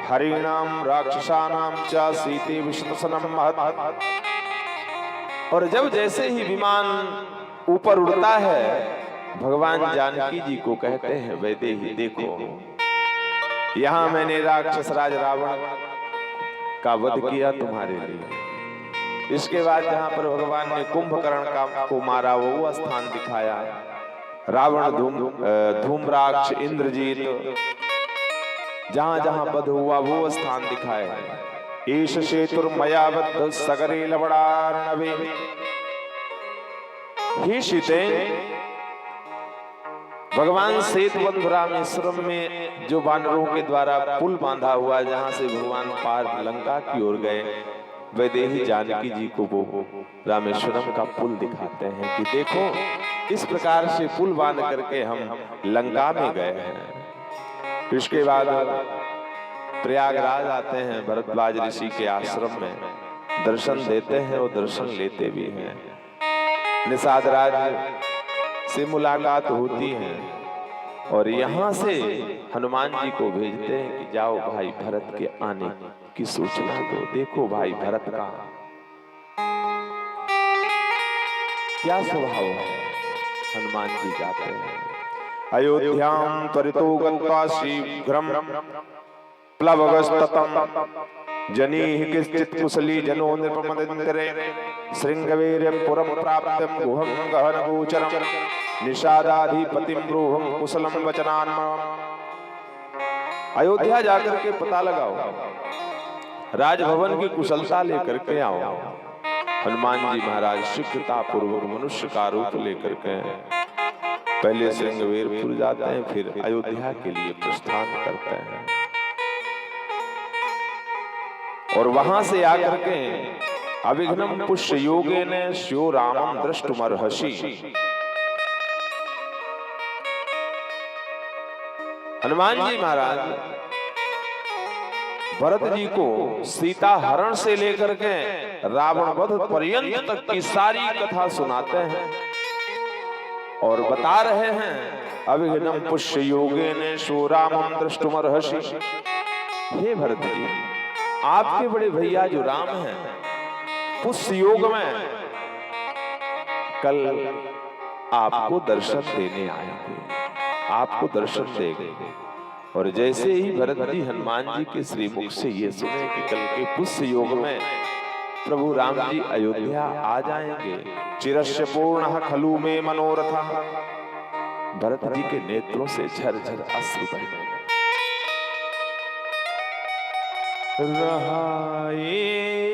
हरिणाम राक्षसानाम च सीते विशतसनम महत्। और जब जैसे ही विमान ऊपर उड़ता है, भगवान जानकी जी को कहते हैं, वैदेही देखो, यहां मैंने राक्षस राज रावण का वध किया तुम्हारे लिए। इसके बाद जहां पर भगवान ने कुंभकर्ण को मारा, वो स्थान दिखाया। रावण धूम्राक्ष इंद्रजीत जहां जहां वध हुआ वो स्थान दिखाए। ईश सेतुर्मया बद्ध सगरे लवणार्णवे। हे सीते, भगवान सेतुबंध रामेश्वरम में जो वानरों के द्वारा पुल बांधा हुआ, जहां से भगवान पार लंका की ओर गए, वैदेही जानकी जी को वो रामेश्वरम का पुल दिखाते हैं कि देखो, इस प्रकार से पुल बांध करके हम लंका में गए हैं। इसके बाद प्रयागराज आते हैं, भरद्वाज ऋषि के आश्रम में दर्शन देते हैं और दर्शन लेते भी हैं। निषाद राज से मुलाकात होती है और यहाँ से हनुमान जी को भेजते हैं कि जाओ भाई भरत के आने की सूचना दो। देखो भाई भरत का क्या स्वभाव है। हनुमान जी जाते हैं अयोध्याम त्वरितो गत्वा शीघ्रम प्लवगस्ततम जनीः किश्चित् कुशली जनो नृपमदिन्तरे श्रृंगवीर्यपुरं प्राप्तं गुहं गहनगोचरं निषादाधिपतिं ब्रूहं कुशलं वचनान्मम। अयोध्या जाकर के पता लगाओ, राजभवन की कुशलता लेकर के आओ। हनुमान जी महाराज शीघ्रता पूर्वक मनुष्य का रूप लेकर के पहले श्रृंगवीरपुर जाते हैं, फिर अयोध्या के लिए प्रस्थान करते हैं और वहां से आकर के अविघ्नम पुष्य योगेन स्यो रामम द्रष्टुमर्हसि। हनुमान जी महाराज भरत जी को सीता हरण से लेकर के रावण वध पर्यंत तक की सारी कथा सुनाते हैं और बता रहे हैं अविघ्नम पुष्य योगेन स्यो रामम द्रष्टुमर्हसि। हे भरत जी, आपके बड़े भैया जो राम हैं, पुष्य योग में कल आपको दर्शन देने आएंगे, आपको दर्शन देंगे। और जैसे ही भरत जी हनुमान जी के श्रीमुख से ये सुने कि कल के पुष्य योग में प्रभु राम जी अयोध्या आ जाएंगे, चिरस्य पूर्णः खलु में मनोरथ, भरत जी के नेत्रों से झरझर अश्रु बहने रहाए